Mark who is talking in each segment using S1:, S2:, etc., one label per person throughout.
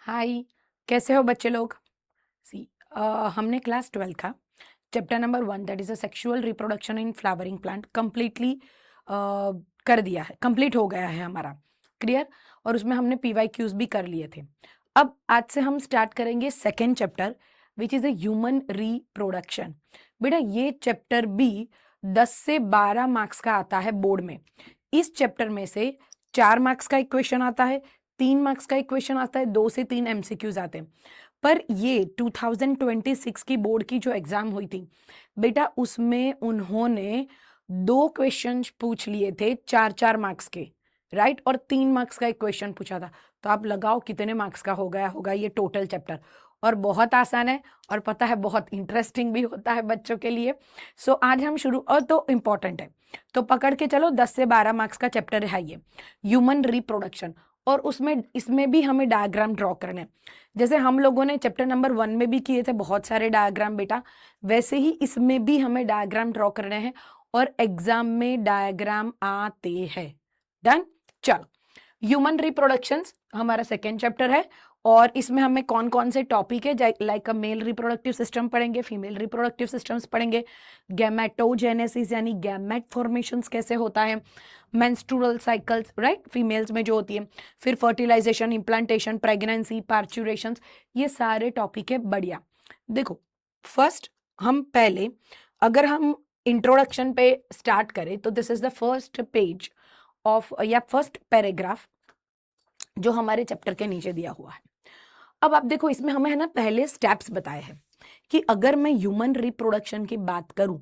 S1: हाय। कैसे हो बच्चे लोग? सी हमने क्लास 12 का chapter number 1 that is a sexual reproduction in flowering plant completely कर दिया है, कंप्लीट हो गया है हमारा। क्लियर? और उसमें हमने PYQs भी कर लिए थे। अब आज से हम स्टार्ट करेंगे second chapter which is a human reproduction. बेटा ये चैप्टर भी 10 से 12 मार्क्स का आता है बोर्ड में। इस चैप्टर में से 4 मार्क्स का एक क्वेश्चन आता है, 3 मार्क्स का एक क्वेश्चन आता है, 2 से 3 MCQs आते हैं। पर ये 2026 की बोर्ड की जो एग्जाम हुई थी बेटा, उसमें उन्होंने 2 क्वेश्चन पूछ लिए थे 4-4 मार्क्स के, राइट? और 3 मार्क्स का एक क्वेश्चन पूछा था। तो आप लगाओ कितने मार्क्स का हो गया होगा ये टोटल चैप्टर। और बहुत आसान है और पता है बहुत इंटरेस्टिंग भी होता है बच्चों के लिए। सो आज हम शुरू, और तो इम्पॉर्टेंट है, तो पकड़ के चलो 10 से 12 मार्क्स का चैप्टर है ये ह्यूमन रिप्रोडक्शन। और उसमें इसमें भी हमें डायग्राम ड्रॉ करने हैं। जैसे हम लोगों ने चैप्टर नंबर 1 में भी किए थे बहुत सारे डायग्राम बेटा, वैसे ही इसमें भी हमें डायग्राम ड्रॉ करने हैं और एग्जाम में डायग्राम आते हैं। डन? चलो, ह्यूमन रिप्रोडक्शन हमारा सेकेंड चैप्टर है और इसमें हमें कौन कौन से टॉपिक है, लाइक मेल रिप्रोडक्टिव सिस्टम पढ़ेंगे, फीमेल रिप्रोडक्टिव सिस्टम्स पढ़ेंगे, गैमेटोजेनेसिस यानी गैमेट फॉर्मेशंस कैसे होता है, मेंस्ट्रुअल साइकिल्स, राइट, फीमेल्स में जो होती है, फिर फर्टिलाइजेशन, इम्प्लांटेशन, प्रेगनेंसी, पार्चुरेशन, ये सारे टॉपिक है। बढ़िया। देखो, फर्स्ट हम पहले अगर हम इंट्रोडक्शन पे स्टार्ट करें तो this is the first page of या फर्स्ट पैराग्राफ जो हमारे चैप्टर के नीचे दिया हुआ है। अब आप देखो, इसमें हमें है ना पहले स्टेप्स बताए हैं कि अगर मैं ह्यूमन रिप्रोडक्शन की बात करूं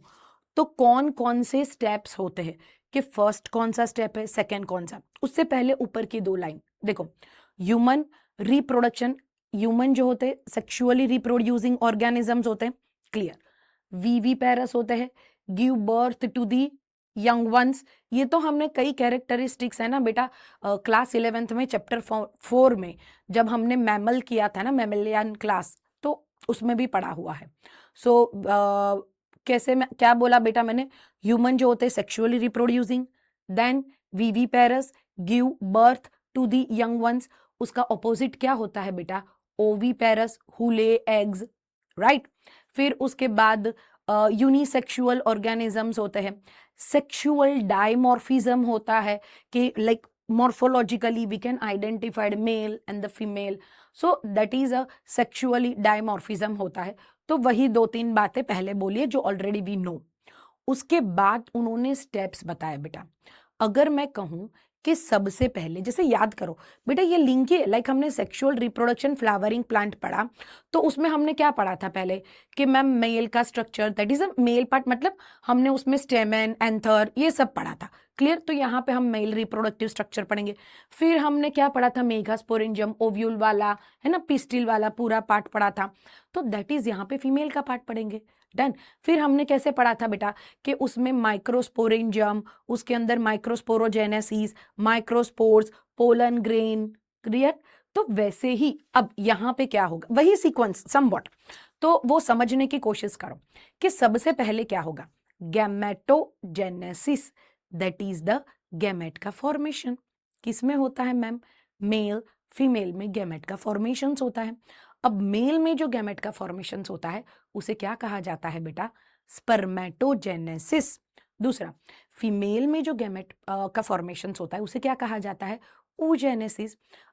S1: तो कौन कौन से स्टेप्स होते हैं, कि फर्स्ट कौन सा स्टेप है, सेकंड कौन सा। उससे पहले ऊपर की 2 लाइन देखो, ह्यूमन रिप्रोडक्शन, ह्यूमन जो होते हैं सेक्सुअली रिप्रोड्यूसिंग ऑर्गेनिजम्स होते हैं, क्लियर। वीवी पेरस होते हैं, give birth to the young ones. ये तो हमने कई कैरेक्टरिस्टिक्स है ना बेटा, क्लास 11th में चैप्टर 4 में जब हमने मैमल किया था ना, मैमलियन क्लास, तो उसमें भी पढ़ा हुआ है। सो कैसे मैं क्या बोला बेटा मैंने, ह्यूमन जो होते हैं sexually reproducing, then viviparous give birth to the young ones. उसका ऑपोजिट क्या होता है बेटा, oviparous who lay eggs, right. फिर उसके बाद यूनिसेक्सुअल ऑर्गेनिजम्स होते हैं, सेक्सुअल डायमॉर्फिज्म होता है कि like morphologically we can identify male and the female, so that is a sexually dimorphism होता है। तो वही 2-3 बातें पहले बोलिए जो ऑलरेडी वी नो। उसके बाद उन्होंने स्टेप्स बताए बेटा। अगर मैं कहूं कि सबसे पहले, जैसे याद करो बेटा, ये लिंक ही है, लाइक हमने सेक्सुअल रिप्रोडक्शन फ्लावरिंग प्लांट पढ़ा, तो उसमें हमने क्या पढ़ा था पहले कि मैम मेल का structure, that is a male part, मतलब हमने उसमें स्टेमेन, एंथर, ये सब पढ़ा था। क्लियर? तो यहाँ पे हम मेल रिप्रोडक्टिव स्ट्रक्चर पढ़ेंगे। फिर हमने क्या पढ़ा था, मेगास्पोरेंजियम, ओव्यूल वाला है ना, पिस्टिल वाला पूरा पार्ट पढ़ा था, तो दैट इज यहाँ पे फीमेल का पार्ट पढ़ेंगे। डन। फिर हमने कैसे पढ़ा था बेटा कि उसमें माइक्रोस्पोरेंजियम, उसके अंदर microsporogenesis, microspores, pollen grain, clear. तो वैसे ही अब यहाँ पे क्या होगा, वही सीक्वेंस समवॉट। तो वो समझने की कोशिश करो कि सबसे पहले क्या होगा, gametogenesis, that is the gamete का फॉर्मेशन। किसमें होता है मैम, मेल फीमेल में गैमेट का फॉर्मेशन होता है। अब मेल में जो गैमेट का फॉर्मेशन होता है उसे क्या कहा जाता है बेटा, स्पर्मेटोजेनेसिस। दूसरा, फीमेल में जो गैमेट का फॉर्मेशन होता है उसे क्या कहा जाता है, oogenesis।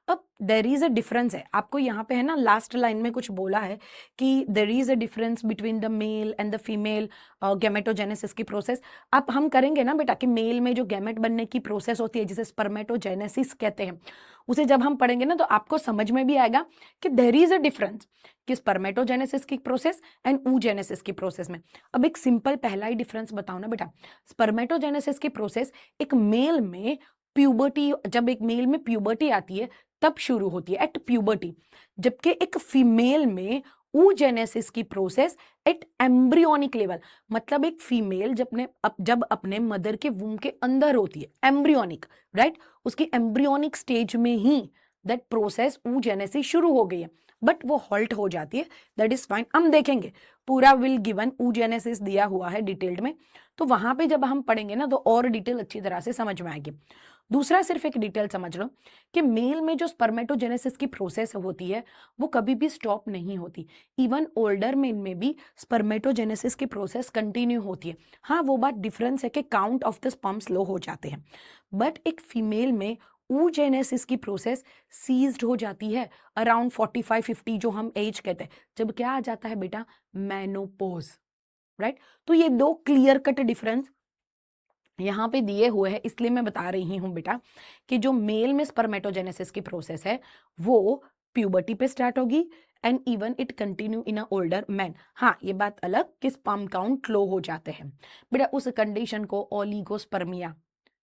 S1: अब देर इज अ डिफरेंस है, आपको यहाँ पे है ना लास्ट लाइन में कुछ बोला है कि there is a difference between the male and the female gametogenesis की प्रोसेस। अब हम करेंगे ना बेटा कि मेल में जो गैमेट बनने की प्रोसेस होती है जिसे स्पर्मेटोजेनेसिस कहते हैं, उसे जब हम पढ़ेंगे ना तो आपको समझ में भी आएगा कि देर इज अ डिफरेंस कि स्पर्मेटोजेनेसिस की प्रोसेस एंड oogenesis की प्रोसेस में। अब एक सिंपल पहला ही डिफरेंस बताओ ना बेटा, स्पर्मेटोजेनेसिस की प्रोसेस एक मेल में प्यूबर्टी, जब एक मेल में प्यूबर्टी आती है तब शुरू होती है, एट प्यूबर्टी, जबकि एक फीमेल में oogenesis की प्रोसेस एट एम्ब्रियोनिक लेवल, मतलब एक फीमेल जब अपने मदर के वूम के अंदर होती है, एम्ब्रियोनिक, राइट, उसकी एम्ब्रियोनिक स्टेज में ही दैट प्रोसेस oogenesis शुरू हो गई है, बट वो हॉल्ट हो जाती है, दैट इज फाइन। हम देखेंगे पूरा विल गिवन oogenesis दिया हुआ है डिटेल्ड में, तो वहां पे जब हम पढ़ेंगे ना तो और डिटेल अच्छी तरह से समझ में आएगी। दूसरा सिर्फ एक डिटेल समझ लो कि मेल में जो स्पर्मेटोजेनेसिस की प्रोसेस होती है वो कभी भी स्टॉप नहीं होती। इवन ओल्डर मेल में भी स्पर्मेटोजेनेसिस की प्रोसेस कंटिन्यू होती है। हाँ, वो बात डिफरेंस है कि count of the sperm slow हो जाते हैं, बट एक फीमेल में oogenesis की प्रोसेस सीज्ड हो जाती है अराउंड 45-50, जो हम एज कहते हैं, जब क्या आ जाता है बेटा, मेनोपोज, राइट। तो ये दो क्लियर कट डिफरेंस यहाँ पे दिए हुए हैं, इसलिए मैं बता रही हूँ बेटा कि जो मेल में स्पर्मेटोजेनेसिस की प्रोसेस है वो प्यूबर्टी पे स्टार्ट होगी and even it continue in a older man. हाँ, ये बात अलग कि स्पर्म काउंट लो हो जाते हैं बेटा, उस कंडीशन को ओलिगोस्पर्मिया,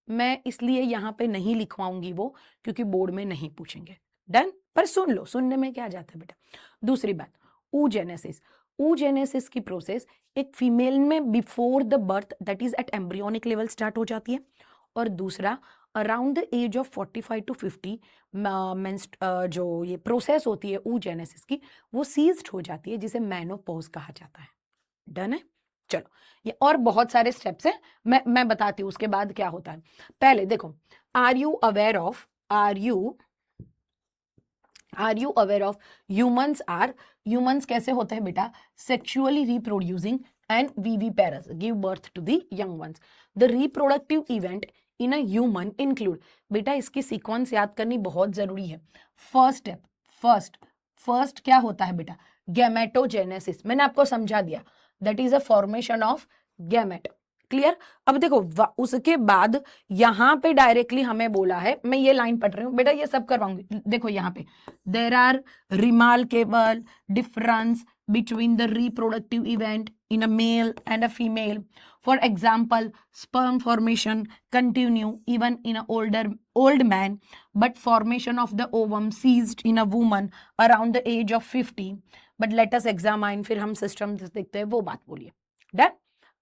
S1: मैं इसलिए यहाँ पे नहीं लिखवाऊंगी वो, क्योंकि बोर्ड में नहीं पूछेंगे। डन, पर सुन लो, सुनने में क्या जाता है बेटा। दूसरी बात, oogenesis, oogenesis की प्रोसेस एक फीमेल में before the birth that is at embryonic level start हो जाती है, और दूसरा around the age of 45 to 50 जो ये प्रोसेस होती है oogenesis की वो सीज्ड हो जाती है, जिसे मेनोपॉज कहा जाता है। डन है, चलो ये और बहुत सारे स्टेप्स हैं, मैं बताती हूँ उसके बाद क्या होता है। पहले देखो, are you aware of humans कैसे होते हैं बेटा, sexually reproducing and viviparous give birth to the young ones. The reproductive event in a human include, बेटा इसकी सीक्वेंस याद करनी बहुत जरूरी है। फर्स्ट स्टेप, फर्स्ट क्या होता है बेटा, गैमेटोजेनेसिस, मैंने आपको समझा दिया, that is a formation of gamete. Clear. अब देखो उसके बाद यहां पे डायरेक्टली हमें बोला है, मैं ये लाइन पढ़ रही हूं बेटा, ये सब करवाऊंगी। देखो यहाँ पे there are remarkable difference between the reproductive event in a male and a female. For example, sperm formation continue even in an old man, but formation of the ovum ceased in a woman around the age of 50. But let us examine, फिर हम system देखते हैं, वो बात बोलिए। Done.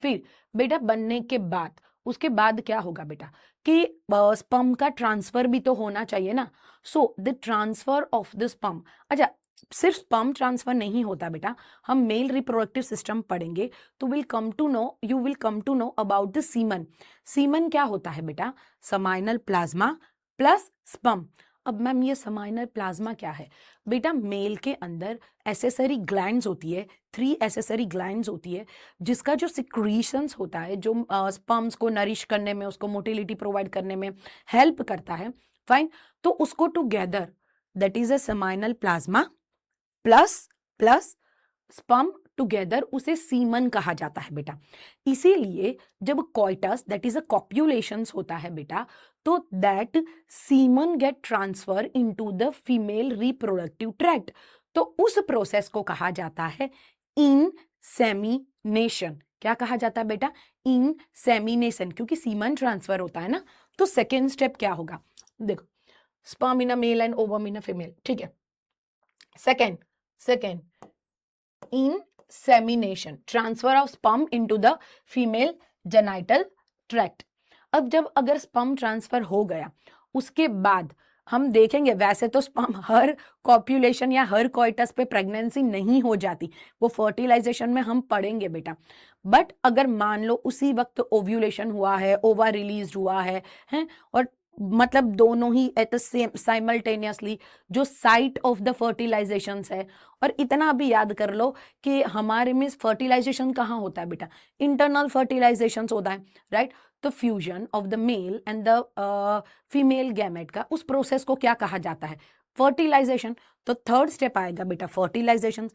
S1: फिर बेटा बनने के बाद उसके बाद क्या होगा बेटा कि स्पर्म का ट्रांसफर भी तो होना चाहिए ना। So the transfer of the sperm, अच्छा सिर्फ स्पर्म ट्रांसफर नहीं होता बेटा, हम मेल रिप्रोडक्टिव सिस्टम पढ़ेंगे तो you will come to know about the semen. Semen क्या होता है बेटा, समाइनल प्लाज्मा प्लस स्पर्म। अब मैम ये समाइनल प्लाज्मा क्या है बेटा, मेल के अंदर एसेसरी ग्लैंड्स होती है, 3 एसेसरी ग्लैंड्स होती है, जिसका जो सिक्रीशंस होता है, जो स्पर्म्स को नरिश करने में, उसको मोटिलिटी प्रोवाइड करने में हेल्प करता है, फाइन। तो उसको together that is a seminal plasma plus sperm together, उसे सीमन कहा जाता है बेटा। इसीलिए जब कॉइटस दैट इज अ कॉप्युलेशंस होता है बेटा, तो that semen get transfer into the female reproductive tract, तो उस प्रोसेस को कहा जाता है इंसेमिनेशन। क्या कहा जाता है बेटा, इंसेमिनेशन, क्योंकि सीमन ट्रांसफर होता है ना। तो सेकेंड स्टेप क्या होगा, देखो sperm in a male and ovum in a female, ठीक है। Second insemination, transfer of sperm into the female genital tract। अब जब अगर स्पर्म ट्रांसफर हो गया उसके बाद हम देखेंगे, वैसे तो स्पर्म हर कॉप्युलेशन या हर कॉइटस पे प्रेगनेंसी नहीं हो जाती, वो फर्टिलाइजेशन में हम पढ़ेंगे बेटा। बट अगर मान लो उसी वक्त ओव्यूलेशन हुआ है, ओवा रिलीज हुआ है, और मतलब दोनों ही एट द सेम साइमल्टेनियसली जो साइट ऑफ द फर्टिलाइजेशन है। और इतना भी याद कर लो कि हमारे में फर्टिलाइजेशन कहाँ होता है बेटा, इंटरनल फर्टिलाइजेशन होता है, राइट। तो fusion of the male and the female gamete का उस प्रोसेस को क्या कहा जाता है, फर्टिलाइजेशन। तो थर्ड स्टेप आएगा बेटा फर्टिलाइजेशन।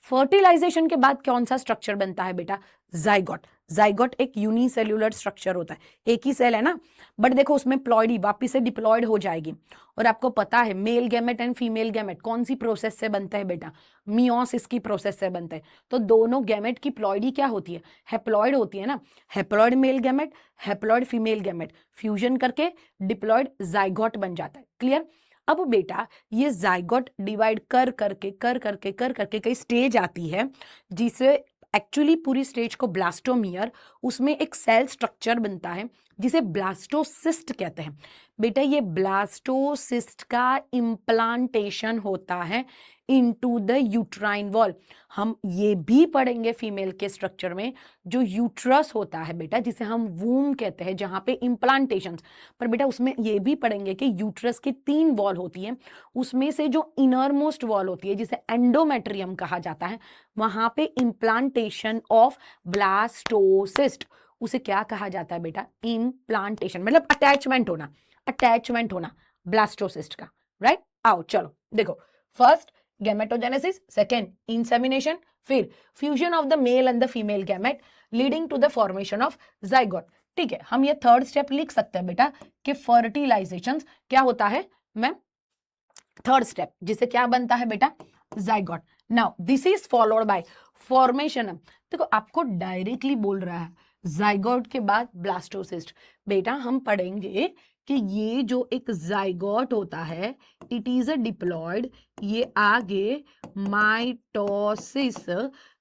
S1: फर्टिलाइजेशन के बाद कौन सा स्ट्रक्चर बनता है बेटा, जाइगोट। जाइगोट एक यूनिसेल्युलर स्ट्रक्चर होता है, एक ही सेल है ना, बट देखो उसमें प्लॉइडी वापिस से डिप्लॉयड हो जाएगी। और आपको पता है male gamete and female gamete कौन सी प्रोसेस से बनते हैं बेटा, मियोसिस की प्रोसेस से बनते हैं। तो दोनों गैमेट की प्लॉइडी क्या होती है, हेप्लॉइड होती है ना। Haploid male gamete, haploid female gamete fusion करके डिप्लॉयड जाइगोट बन जाता है। क्लियर। अब बेटा ये जाइगोट डिवाइड कर करके कई स्टेज आती है, जिसे एक्चुअली पूरी स्टेज को ब्लास्टोमियर, उसमें एक सेल स्ट्रक्चर बनता है जिसे ब्लास्टोसिस्ट कहते हैं। बेटा ये ब्लास्टोसिस्ट का इम्प्लांटेशन होता है इनटू द यूट्राइन वॉल। हम ये भी पढ़ेंगे फीमेल के स्ट्रक्चर में जो यूट्रस होता है बेटा, जिसे हम वूम कहते हैं, जहां पे इम्प्लांटेशन, पर बेटा उसमें ये भी पढ़ेंगे कि यूट्रस की 3 वॉल होती है, उसमें से जो इनर मोस्ट वॉल होती है जिसे एंडोमेट्रियम कहा जाता है, वहां पे इम्प्लांटेशन ऑफ ब्लास्टोसिस्ट, उसे क्या कहा जाता है बेटा, इम्प्लांटेशन, मतलब अटैचमेंट होना ब्लास्टोसिस्ट का, राइट। आओ चलो देखो, फर्स्ट गैमेटोजेनेसिस, सेकेंड इंसेमिनेशन, फिर fusion of the male and the female gamete leading to the formation of zygote. ठीक है, हम ये थर्ड स्टेप लिख सकते हैं बेटा कि फर्टिलाइजेशन क्या होता है मैम, थर्ड स्टेप, जिसे क्या बनता है बेटा, zygote. Now this is followed by formation. देखो आपको डायरेक्टली बोल रहा है जाइगोट के बाद ब्लास्टोसिस्ट। बेटा हम पढ़ेंगे कि ये जो एक जाइगोट होता है, इट इज अ डिप्लॉयड, ये आगे माइटोसिस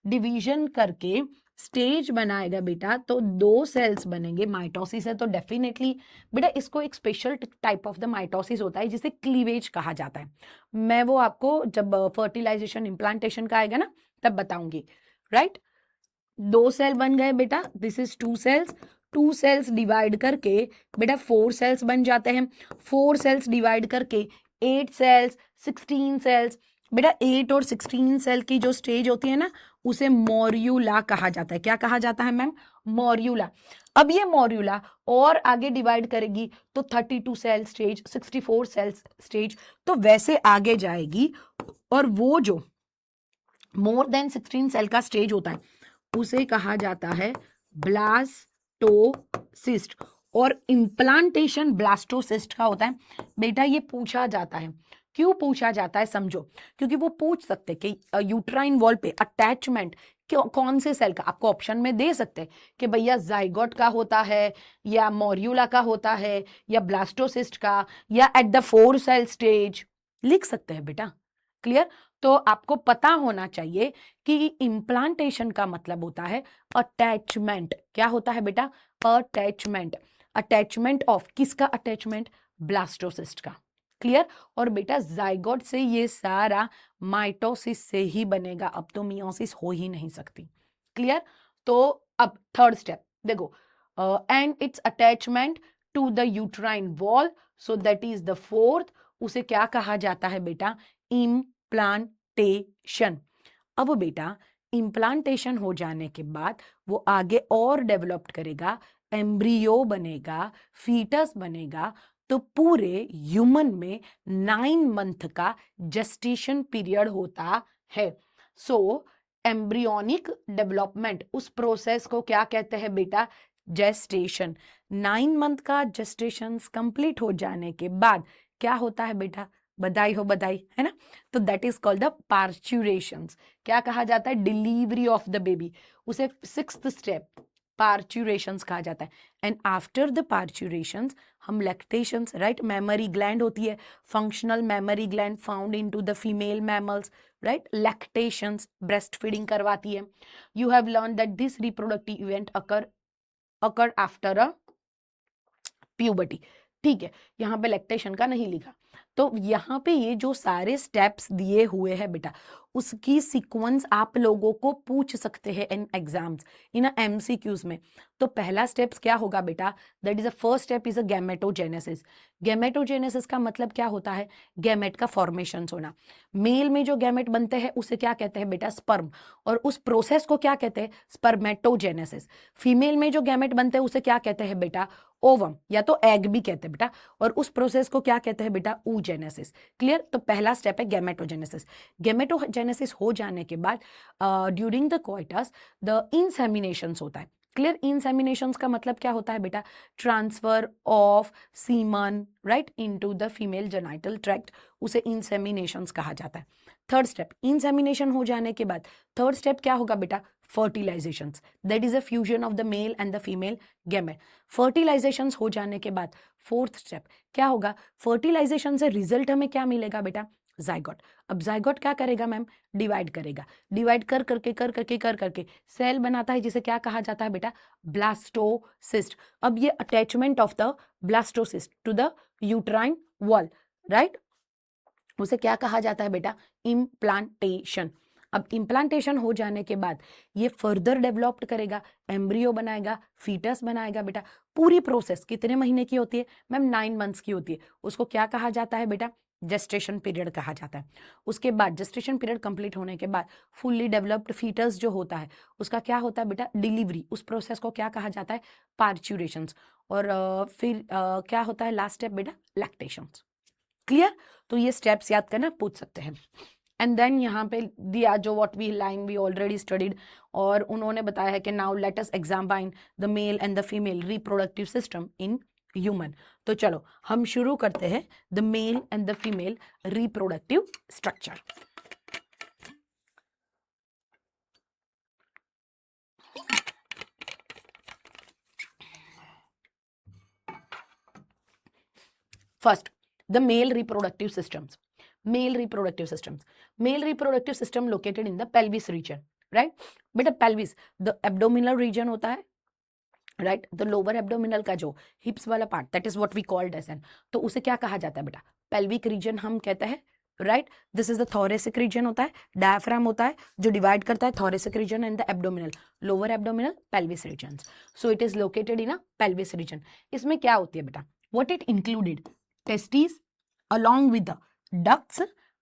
S1: डिवीजन करके स्टेज बनाएगा बेटा, तो 2 सेल्स बनेंगे। माइटोसिस है तो डेफिनेटली बेटा इसको एक special type of the mitosis होता है जिसे क्लीवेज कहा जाता है। मैं वो आपको जब फर्टिलाइजेशन इम्प्लांटेशन का आएगा ना तब बताऊंगी, राइट। 2 सेल बन गए बेटा, this is 2 cells, 2 cells divide करके बेटा 4 सेल्स बन जाते हैं, 4 सेल्स डिवाइड करके 8 सेल्स, 16 सेल्स। बेटा 8 और 16 सेल की जो स्टेज होती है ना उसे मॉर्यूला कहा जाता है। क्या कहा जाता है मैम, मॉर्यूला। अब ये मॉर्यूला और आगे डिवाइड करेगी तो 32 सेल स्टेज, 64 सेल स्टेज, तो वैसे आगे जाएगी, और वो जो मोर देन 16 सेल का स्टेज होता है उसे कहा जाता है ब्लास्टोसिस्ट, और इम्प्लांटेशन ब्लास्टोसिस्ट का होता है। बेटा ये पूछा जाता है, क्यों पूछा जाता है समझो, क्योंकि वो पूछ सकते कि यूट्राइन वॉल पे अटैचमेंट कौन से सेल का, आपको ऑप्शन में दे सकते हैं कि भैया जाइगोट का होता है या मॉर्यूला का होता है या ब्लास्टोसिस्ट का या एट द 4 सेल स्टेज, लिख सकते हैं बेटा, क्लियर। तो आपको पता होना चाहिए कि इम्प्लांटेशन का मतलब होता है अटैचमेंट। क्या होता है बेटा, अटैचमेंट। अटैचमेंट ऑफ किसका, अटैचमेंट ब्लास्टोसिस्ट का, क्लियर। और बेटा जाइगोट से ये सारा माइटोसिस से ही बनेगा, अब तो मियोसिस हो ही नहीं सकती, क्लियर। तो अब थर्ड स्टेप देखो, and its attachment to the uterine wall, so that is the fourth, उसे क्या कहा जाता है बेटा, इम्प्लांटेशन। अब बेटा इम्प्लांटेशन हो जाने के बाद वो आगे और डेवलप करेगा, एम्ब्रियो बनेगा, फीटस बनेगा, तो पूरे ह्यूमन में 9 मंथ का जेस्टेशन पीरियड होता है। सो एम्ब्रियोनिक डेवलपमेंट, उस प्रोसेस को क्या कहते हैं बेटा, जेस्टेशन। 9 मंथ का जेस्टेशन कंप्लीट हो जाने के बाद क्या होता है बेटा, बधाई हो बधाई, है ना। तो दैट इज कॉल्ड द पार्चुरेशंस। क्या कहा जाता है, डिलीवरी ऑफ द बेबी, उसे 6th स्टेप पार्चुरेशंस कहा जाता है। एंड आफ्टर द पार्चुरेशंस हम लैक्टेशंस, राइट, मेमरी ग्लैंड होती है, functional memory gland found into the female mammals, right, lactations breast feeding करवाती है। You have learn that this reproductive event occur after a puberty. ठीक है, यहाँ पे लैक्टेशन का नहीं लिखा, तो यहाँ पे ये जो सारे स्टेप्स दिए हुए हैं बेटा उसकी सीक्वेंस आप लोगों को पूछ सकते हैं इन एग्जाम्स, इन एमसीक्यूज में। तो पहला स्टेप्स क्या होगा बेटा, that is a first step is a gametogenesis. Gametogenesis का मतलब क्या होता है, गैमेट का फॉर्मेशन होना। मेल में जो गैमेट बनते हैं उसे क्या कहते हैं बेटा, स्पर्म, और उस प्रोसेस को क्या कहते हैं, स्पर्मेटोजेनेसिस। फीमेल में जो गैमेट बनते हैं उसे क्या कहते हैं बेटा, ओवम, या तो एग भी कहते हैं बेटा, और उस प्रोसेस को क्या कहते हैं बेटा, oogenesis, क्लियर। तो पहला स्टेप है गैमेटोजेनेसिस। गैमेटोजेनेसिस हो जाने के बाद ड्यूरिंग द कोइटस द इंसेमिनेशंस होता है, क्लियर। इंसेमिनेशंस का मतलब क्या होता है बेटा, transfer of semen, right, into the female genital tract, उसे इंसेमिनेशंस कहा जाता है। थर्ड स्टेप, इंसेमिनेशन हो जाने के बाद थर्ड स्टेप क्या होगा बेटा, fertilizations, that is a fusion of the male and the female gamete. Fertilizations हो जाने के बाद फोर्थ स्टेप क्या होगा, फर्टिलाइजेशन से रिजल्ट हमें क्या मिलेगा बेटा, जाइगोट। अब जाइगोट क्या करेगा मैम, डिवाइड करेगा, डिवाइड कर करके सेल बनाता है जिसे क्या कहा जाता है बेटा, ब्लास्टोसिस्ट। अब ये attachment of the blastocyst to the uterine wall, right, उसे क्या कहा जाता है बेटा? इम्प्लांटेशन। अब इम्प्लांटेशन हो जाने के बाद ये फर्दर डेवलप्ड करेगा, एम्ब्रियो बनाएगा, फीटस बनाएगा बेटा। पूरी प्रोसेस कितने महीने की होती है मैम? 9 मंथ्स की होती है। उसको क्या कहा जाता है बेटा? जेस्टेशन पीरियड कहा जाता है। उसके बाद जेस्टेशन पीरियड कंप्लीट होने के बाद फुल्ली डेवलप्ड फीटस जो होता है उसका क्या होता है बेटा? डिलीवरी। उस प्रोसेस को क्या कहा जाता है? पार्चुरेशंस। और फिर क्या होता है लास्ट स्टेप बेटा? लैक्टेशंस। क्लियर? तो ये स्टेप्स याद करना, पूछ सकते हैं। एंड देन यहाँ पे दिया जो what we line we already studied, और उन्होंने बताया है कि now let us examine the male and the female reproductive system in human. तो चलो हम शुरू करते हैं the male and the female reproductive structure. First, the male reproductive systems. Male reproductive systems, male reproductive system located in the pelvis region, right बेटा? Pelvis the abdominal region होता है, right? The lower abdominal का जो hips वाला part, that is what we called as an, तो उसे क्या कहा जाता है बेटा? पेल्विक रीजन हम कहते हैं, right? This is the thoracic region होता है, डायफ्राम होता है जो डिवाइड करता है thoracic region and the abdominal, lower abdominal, pelvis region. So it is located in a pelvis region. इसमें क्या होती है बेटा? What it included? Testis along with the ducts,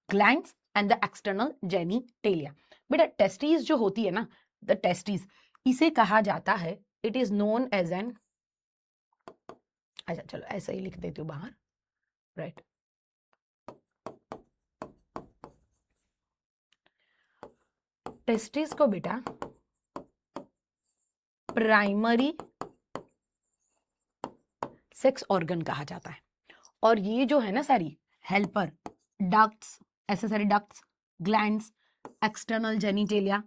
S1: glands and the external genitalia। बेटा testis जो होती है ना, द टेस्टिस, इसे कहा जाता है, it is known as an, अच्छा चलो ऐसा ही लिख देती हूँ बाहर, राइट? टेस्टिस को बेटा प्राइमरी सेक्स ऑर्गन कहा जाता है। और ये जो है ना सारी helper, ducts, accessory ducts, glands, external genitalia,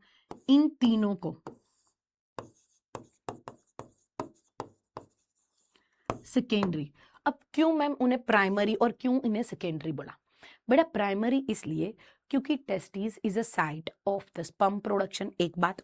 S1: इन तीनों को सेकेंडरी। अब क्यों मैम उन्हें प्राइमरी और क्यों इन्हें सेकेंडरी बोला? बेटा प्राइमरी इसलिए क्योंकि testis is a site of the sperm production, एक बात,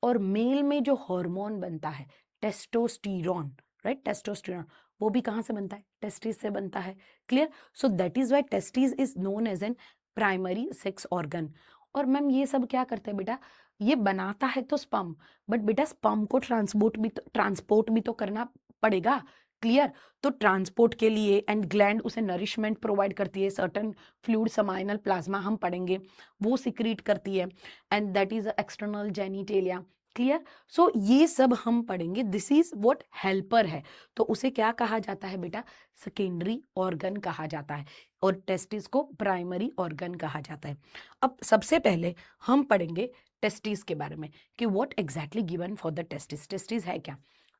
S1: और मेल में जो हार्मोन बनता है टेस्टोस्टेरोन, राइट? टेस्टोस्टेरोन वो भी कहाँ से बनता है? टेस्टिस से बनता है। Clear? So that is why testis is known as an primary sex organ. और मैम ये सब क्या करते हैं बेटा? ये बनाता है तो स्पर्म, बट बेटा स्पर्म को ट्रांसपोर्ट भी तो करना पड़ेगा। क्लियर? तो ट्रांसपोर्ट के लिए एंड ग्लैंड उसे नरिशमेंट प्रोवाइड करती है, सर्टन फ्लूइड समाइनल प्लाज्मा हम पढ़ेंगे वो सिक्रीट करती है, and that is external genitalia. Clear? So ये सब हम पढ़ेंगे, दिस इज व्हाट हेल्पर है। तो उसे क्या कहा जाता है बेटा? सेकेंडरी ऑर्गन कहा जाता है, और टेस्टिस को प्राइमरी ऑर्गन कहा जाता है। अब सबसे पहले हम पढ़ेंगे टेस्टिस के बारे में कि what exactly given for the testis. Testis है क्या?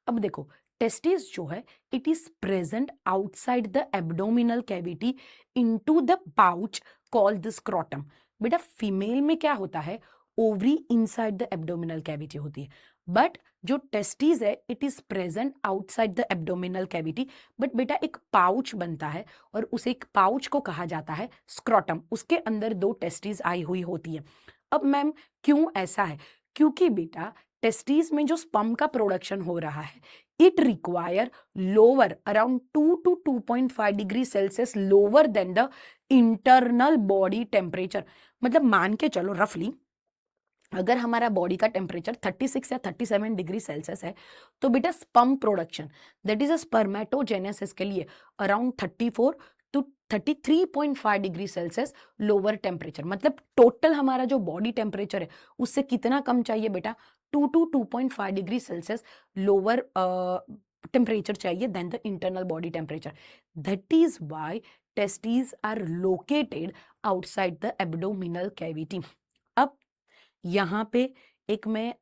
S1: अब देखो टेस्टिस जो है it is present outside the abdominal cavity into the pouch called the scrotum. बेटा फीमेल में क्या होता है? Ovary inside the abdominal cavity होती है, बट जो टेस्टिस है it is present outside the abdominal cavity. But बेटा एक पाउच बनता है और उस एक पाउच को कहा जाता है स्क्रोटम, उसके अंदर दो टेस्टिस आई हुई होती है। अब मैम क्यों ऐसा है? क्योंकि बेटा टेस्टिस में जो स्पर्म का प्रोडक्शन हो रहा है it require lower around 2 to 2.5 degree Celsius lower than the internal body temperature। मतलब मान के चलो रफली अगर हमारा बॉडी का टेम्परेचर 36 या 37 डिग्री सेल्सियस है तो बेटा sperm production that is a spermatogenesis के लिए around 34 to 33.5 degree Celsius lower temperature. मतलब टोटल हमारा जो बॉडी टेम्परेचर है उससे कितना कम चाहिए बेटा? 2 to 2.5 degree Celsius lower temperature चाहिए than the internal body temperature. That is why testis are located outside the abdominal cavity. अब यहाँ पे एक मैं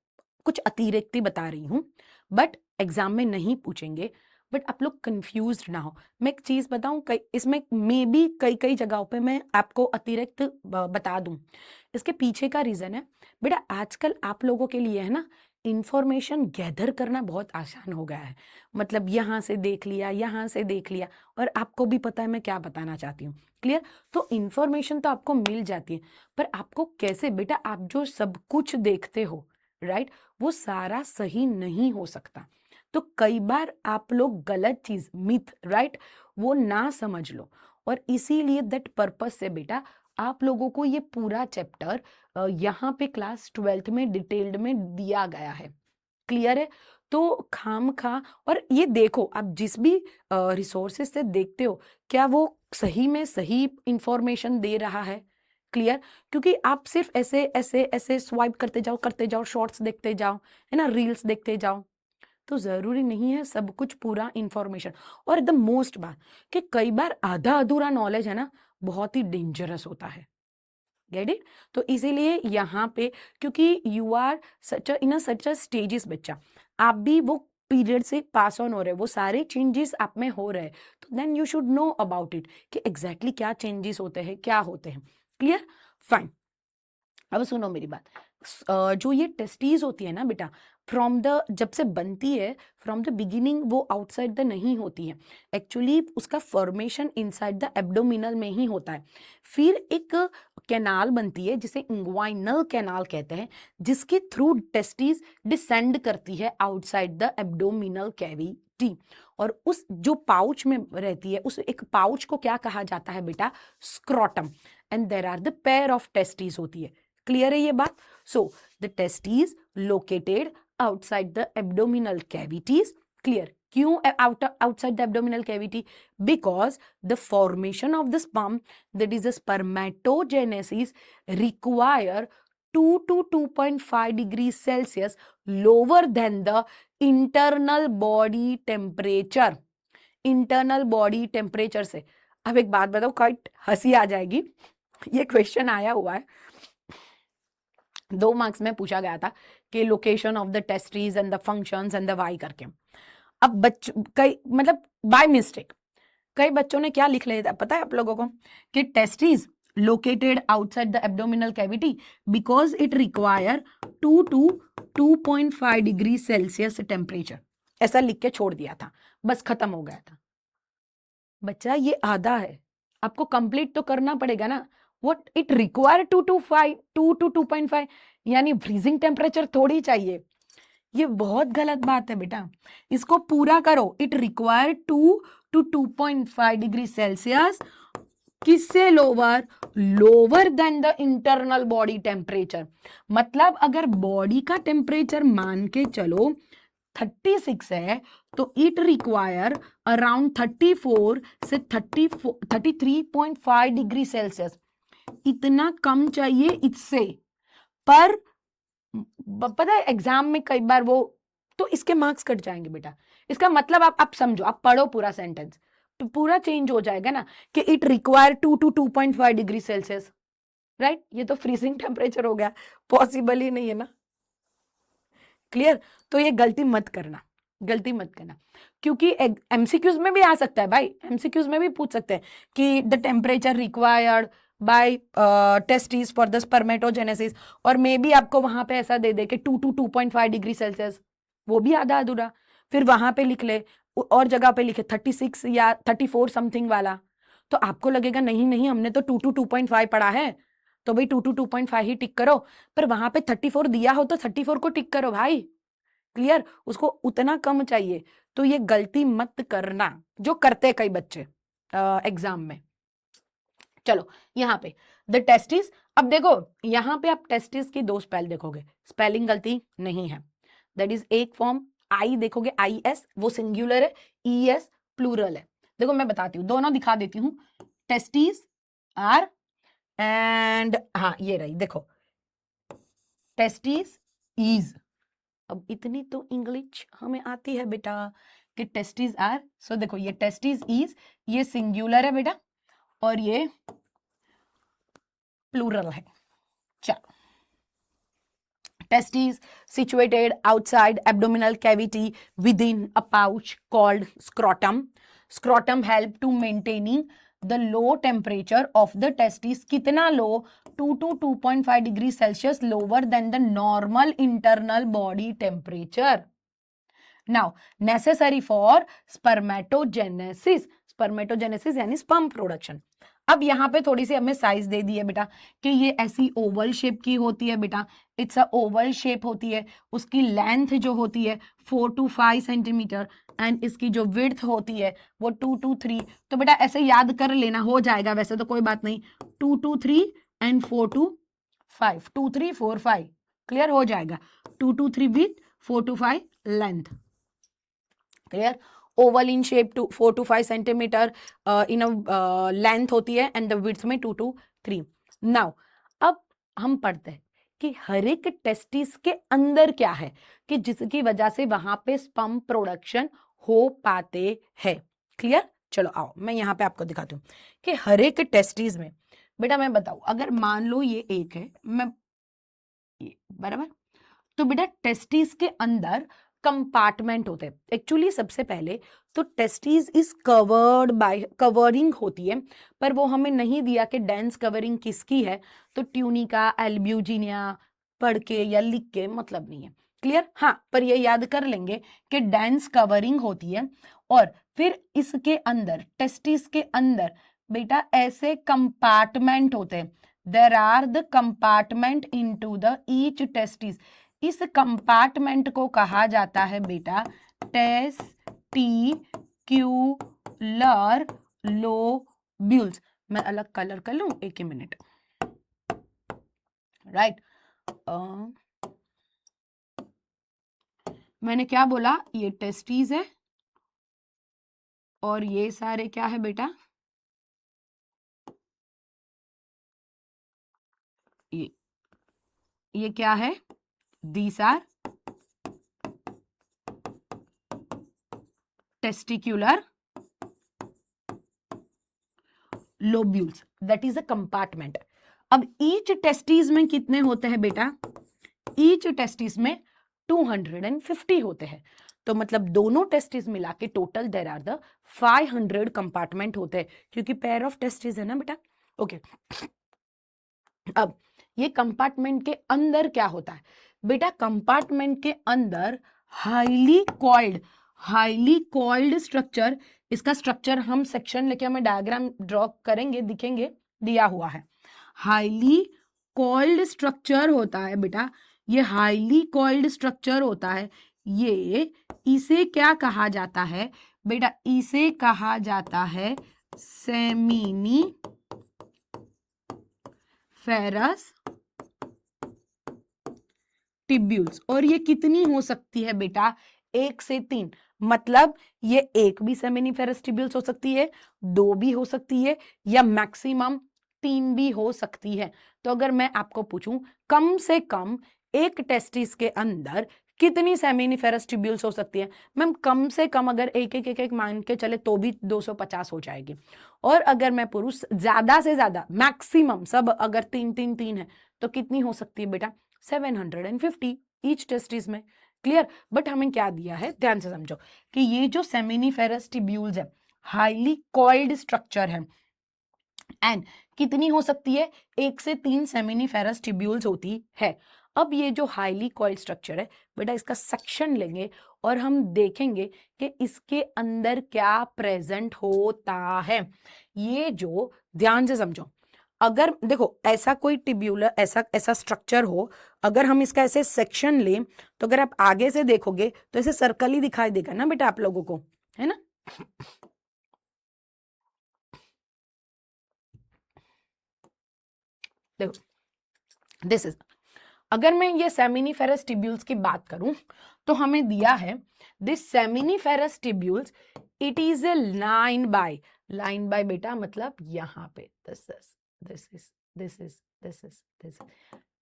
S1: कुछ अतिरिक्ति बता रही हूँ, बट एग्जाम में नहीं पूछेंगे, बट आप लोग कंफ्यूज ना हो। मैं एक चीज बताऊं, कई इसमें मे बी कई कई जगहों पे मैं आपको अतिरिक्त बता दूं। इसके पीछे का रीजन है बेटा आजकल आप लोगों के लिए है ना इंफॉर्मेशन गैदर करना बहुत आसान हो गया है। मतलब यहाँ से देख लिया, यहाँ से देख लिया, और आपको भी पता है मैं क्या बताना चाहती हूँ। क्लियर? तो इंफॉर्मेशन तो आपको मिल जाती है, पर आपको कैसे बेटा, आप जो सब कुछ देखते हो राइट वो सारा सही नहीं हो सकता। तो कई बार आप लोग गलत चीज मिथ राइट वो ना समझ लो, और इसीलिए दैट पर्पस से बेटा आप लोगों को ये पूरा चैप्टर यहाँ पे क्लास 12th में डिटेल्ड में दिया गया है, क्लियर है। तो खामखा, और ये देखो आप जिस भी रिसोर्सेज से देखते हो क्या वो सही में सही इंफॉर्मेशन दे रहा है, क्लियर। क्योंकि आप सिर्फ ऐसे ऐसे ऐसे स्वाइप करते जाओ शॉर्ट्स देखते जाओ, है ना, रील्स देखते जाओ, तो जरूरी नहीं है सब कुछ पूरा इंफॉर्मेशन। और द मोस्ट बात कि कई बार आधा अधूरा नॉलेज है ना, बहुत ही डेंजरस होता है, गेट इट। तो इसीलिए यहाँ पे, क्योंकि you are such in such a stages, बच्चा आप भी वो पीरियड से पास ऑन हो रहे हैं, वो सारे चेंजेस आप में हो रहे हैं, तो then you should know about it कि एग्जैक्टली क्या चेंजेस होते हैं, क्या होते हैं, क्लियर, फाइन। अब सुनो मेरी बात, जो ये टेस्टीज होती है ना बेटा, फ्रॉम द जब से बनती है, फ्रॉम द बिगिनिंग वो आउटसाइड द नहीं होती है, एक्चुअली उसका फॉर्मेशन इनसाइड द एब्डोमिनल में ही होता है। फिर एक कैनाल बनती है जिसे इंग्वाइनल कैनाल कहते हैं, जिसके थ्रू टेस्टीज डिसेंड करती है आउटसाइड द एब्डोमिनल कैविटी, और उस जो पाउच में रहती है उस एक पाउच को क्या कहा जाता है बेटा, scrotum, and there are the pair of testes होती है, क्लियर है ये बात। So the testes located outside the abdominal cavities, clear. क्यों outside the abdominal cavity? Because the formation of the sperm, that is the spermatogenesis, require 2 to 2.5 degrees Celsius lower than the internal body temperature, internal body temperature से। अब एक बात बताओ, cut हंसी आ जाएगी, ये question आया हुआ है 2 मार्क्स में पूछा गया था कि location of the testes and the functions and the why करके। अब कई मतलब बाय मिस्टेक कई बच्चों ने क्या लिख लिया था पता है आप लोगों को, कि testes located outside the abdominal cavity because it require 2 to 2.5 degree Celsius temperature, ऐसा लिख के छोड़ दिया था, बस खत्म हो गया था। बच्चा ये आधा है, आपको कंप्लीट तो करना पड़ेगा ना। व्हाट इट रिक्वायर 2 to 2.5, यानी फ्रीजिंग टेम्परेचर थोड़ी चाहिए, ये बहुत गलत बात है बेटा, इसको पूरा करो। It require 2 to 2.5 degree Celsius, किससे lower, lower than the internal body temperature. मतलब अगर बॉडी का टेम्परेचर मान के चलो 36 है, तो इट रिक्वायर अराउंड 34 से 33.5 डिग्री सेल्सियस, इतना कम चाहिए इससे। पर पता है एग्जाम में कई बार वो, तो इसके मार्क्स कट जाएंगे बेटा। इसका मतलब आप समझो, आप पढ़ो पूरा सेंटेंस तो पूरा चेंज हो जाएगा ना, कि it require 2 to 2.5 degree Celsius, right. ये तो फ्रीजिंग टेम्परेचर हो गया, पॉसिबल ही नहीं है ना, क्लियर। तो ये गलती मत करना, गलती मत करना, क्योंकि एमसीक्यूज में भी आ सकता है भाई, एमसीक्यूज में भी पूछ सकते हैं कि the temperature required by testis for the spermatogenesis, और मे बी आपको वहां पे ऐसा दे दे कि 2 to 2.5 डिग्री सेल्सियस, वो भी आधा अधूरा, फिर वहां पे लिख ले और जगह पे लिखे 36 या 34 समथिंग वाला, तो आपको लगेगा नहीं नहीं हमने तो 2 to 2.5 पढ़ा है, तो भाई 2 to 2.5 ही टिक करो। पर वहां पे 34 दिया हो तो 34 को टिक करो भाई, क्लियर, उसको उतना कम चाहिए। तो ये गलती मत करना जो करते कई बच्चे एग्जाम में। चलो यहाँ पे द टेस्टिस, अब देखो यहाँ पे आप टेस्टिस की 2 स्पेल देखोगे, स्पेलिंग गलती नहीं है, दैट इज एक फॉर्म आई देखोगे IS वो सिंगुलर है, ES प्लूरल है। देखो मैं बताती हूँ, दोनों दिखा देती हूँ, टेस्टिस आर एंड हाँ ये रही देखो, टेस्टिस इज। अब इतनी तो इंग्लिश हमें आती है बेटा कि टेस्टिस आर, सो देखो ये टेस्टिस इज, ये सिंगुलर है बेटा और ये प्लूरल है। चलो, testes situated outside abdominal cavity within a pouch called scrotum. Scrotum help to maintaining the low temperature of the testes. कितना low? 2 to 2.5 degrees Celsius lower than the normal internal body temperature. Now necessary for spermatogenesis. Spermatogenesis यानी sperm production. अब यहाँ पे थोड़ी सी हमें size दे दी है बेटा कि ये ऐसी ओवल शेप की होती है बेटा, इट्स अ ओवल शेप होती है, उसकी लेंथ जो होती है 4 to 5 सेंटीमीटर एंड इसकी जो विड्थ होती है वो 2 to 3। तो बेटा ऐसे याद कर लेना, हो जाएगा वैसे तो कोई बात नहीं, 2 to 3 एंड 4 to 5, 2 3 4 5 क्लियर हो जाएगा, 2 to 3 width 4 to 5 length, clear. Oval in shape 4 to 5 centimetre in length होती है एंड द विड्थ में 2 to 3। नाउ अब हम पढ़ते हैं कि हर एक टेस्टिस के अंदर क्या है कि जिसकी वजह से वहां पे स्पर्म प्रोडक्शन हो पाते हैं, क्लियर। चलो आओ मैं यहाँ पे आपको दिखाती हूँ कि हर एक टेस्टिस में बेटा मैं बताऊं, अगर मान लो ये एक है, मैं ये बराबर, तो बेटा टेस्टिस के अंदर कंपार्टमेंट होते हैं। एक्चुअली सबसे पहले तो testis is covered bye, covering होती है, पर वो हमें नहीं दिया कि डेंस कवरिंग किसकी है, तो ट्यूनिका एल्ब्यूजिनिया पढ़ के या लिख के मतलब नहीं है, क्लियर। हाँ पर ये याद कर लेंगे कि डेंस कवरिंग होती है और फिर इसके अंदर टेस्टिस के अंदर बेटा ऐसे कंपार्टमेंट होते हैं, there are the compartment into the each testis. इस कंपार्टमेंट को कहा जाता है बेटा टेस्टिक्यूलर लोब्यूल्स। मैं अलग कलर कर लूं, एक ही मिनट, राइट। मैंने क्या बोला, ये टेस्टिस है और ये सारे क्या है बेटा, ये क्या है, these are testicular lobules, that is a compartment. अब ईच टेस्टिस में कितने होते हैं बेटा, ईच टेस्टिस में 250 होते हैं, तो मतलब दोनों टेस्टिस मिला के total there are the 500 compartment होते हैं, क्योंकि पेयर ऑफ टेस्टिस है ना बेटा। ओके अब ये कंपार्टमेंट के अंदर क्या होता है बेटा, कंपार्टमेंट के अंदर हाईली कॉइल्ड स्ट्रक्चर, इसका स्ट्रक्चर हम सेक्शन लेके हमें डायग्राम ड्रॉ करेंगे, दिखेंगे, दिया हुआ है। हाईली कॉइल्ड स्ट्रक्चर होता है बेटा, ये हाईली कॉइल्ड स्ट्रक्चर होता है, ये इसे क्या कहा जाता है बेटा, इसे कहा जाता है सेमिनी फेरस टिब्यूल्स। और ये कितनी हो सकती है बेटा, 1 से 3, मतलब ये एक भी सेमिनिफेरस टिब्यूल्स हो सकती है, 2 भी हो सकती है, या मैक्सिमम 3 भी हो सकती है। तो अगर मैं आपको पूछूं कम से कम एक टेस्टिस के अंदर कितनी सेमिनिफेरस टिब्यूल्स हो सकती है, मैम कम से कम अगर एक मान के चले तो भी 250 हो जाएगी, और अगर मैं पुरुष ज्यादा से ज्यादा मैक्सिमम सब अगर 3 है तो कितनी हो सकती है बेटा, 750 ईच टेस्टिस में, क्लियर। बट हमें क्या दिया है, ध्यान से समझो कि ये जो सेमिनिफेरस टिब्यूल्स है हाईली कॉइल्ड स्ट्रक्चर है, एंड कितनी हो सकती है, 1 से 3 सेमिनिफेरस टिब्यूल्स होती है। अब ये जो हाईली कॉइल्ड स्ट्रक्चर है बेटा, इसका सेक्शन लेंगे और हम देखेंगे कि इसके अंदर क्या प्रेजेंट होता है। ये जो ध्यान से समझो, अगर देखो ऐसा कोई टिब्यूलर ऐसा स्ट्रक्चर हो, अगर हम इसका ऐसे सेक्शन लें तो अगर आप आगे से देखोगे तो ऐसे सर्कल ही दिखाई देगा ना बेटा आप लोगों को, है ना। देखो दिस इज, अगर मैं ये सेमिनिफेरस टिब्यूल्स की बात करूं तो हमें दिया है this seminiferous tubules, it is a line by बेटा मतलब यहाँ पे this is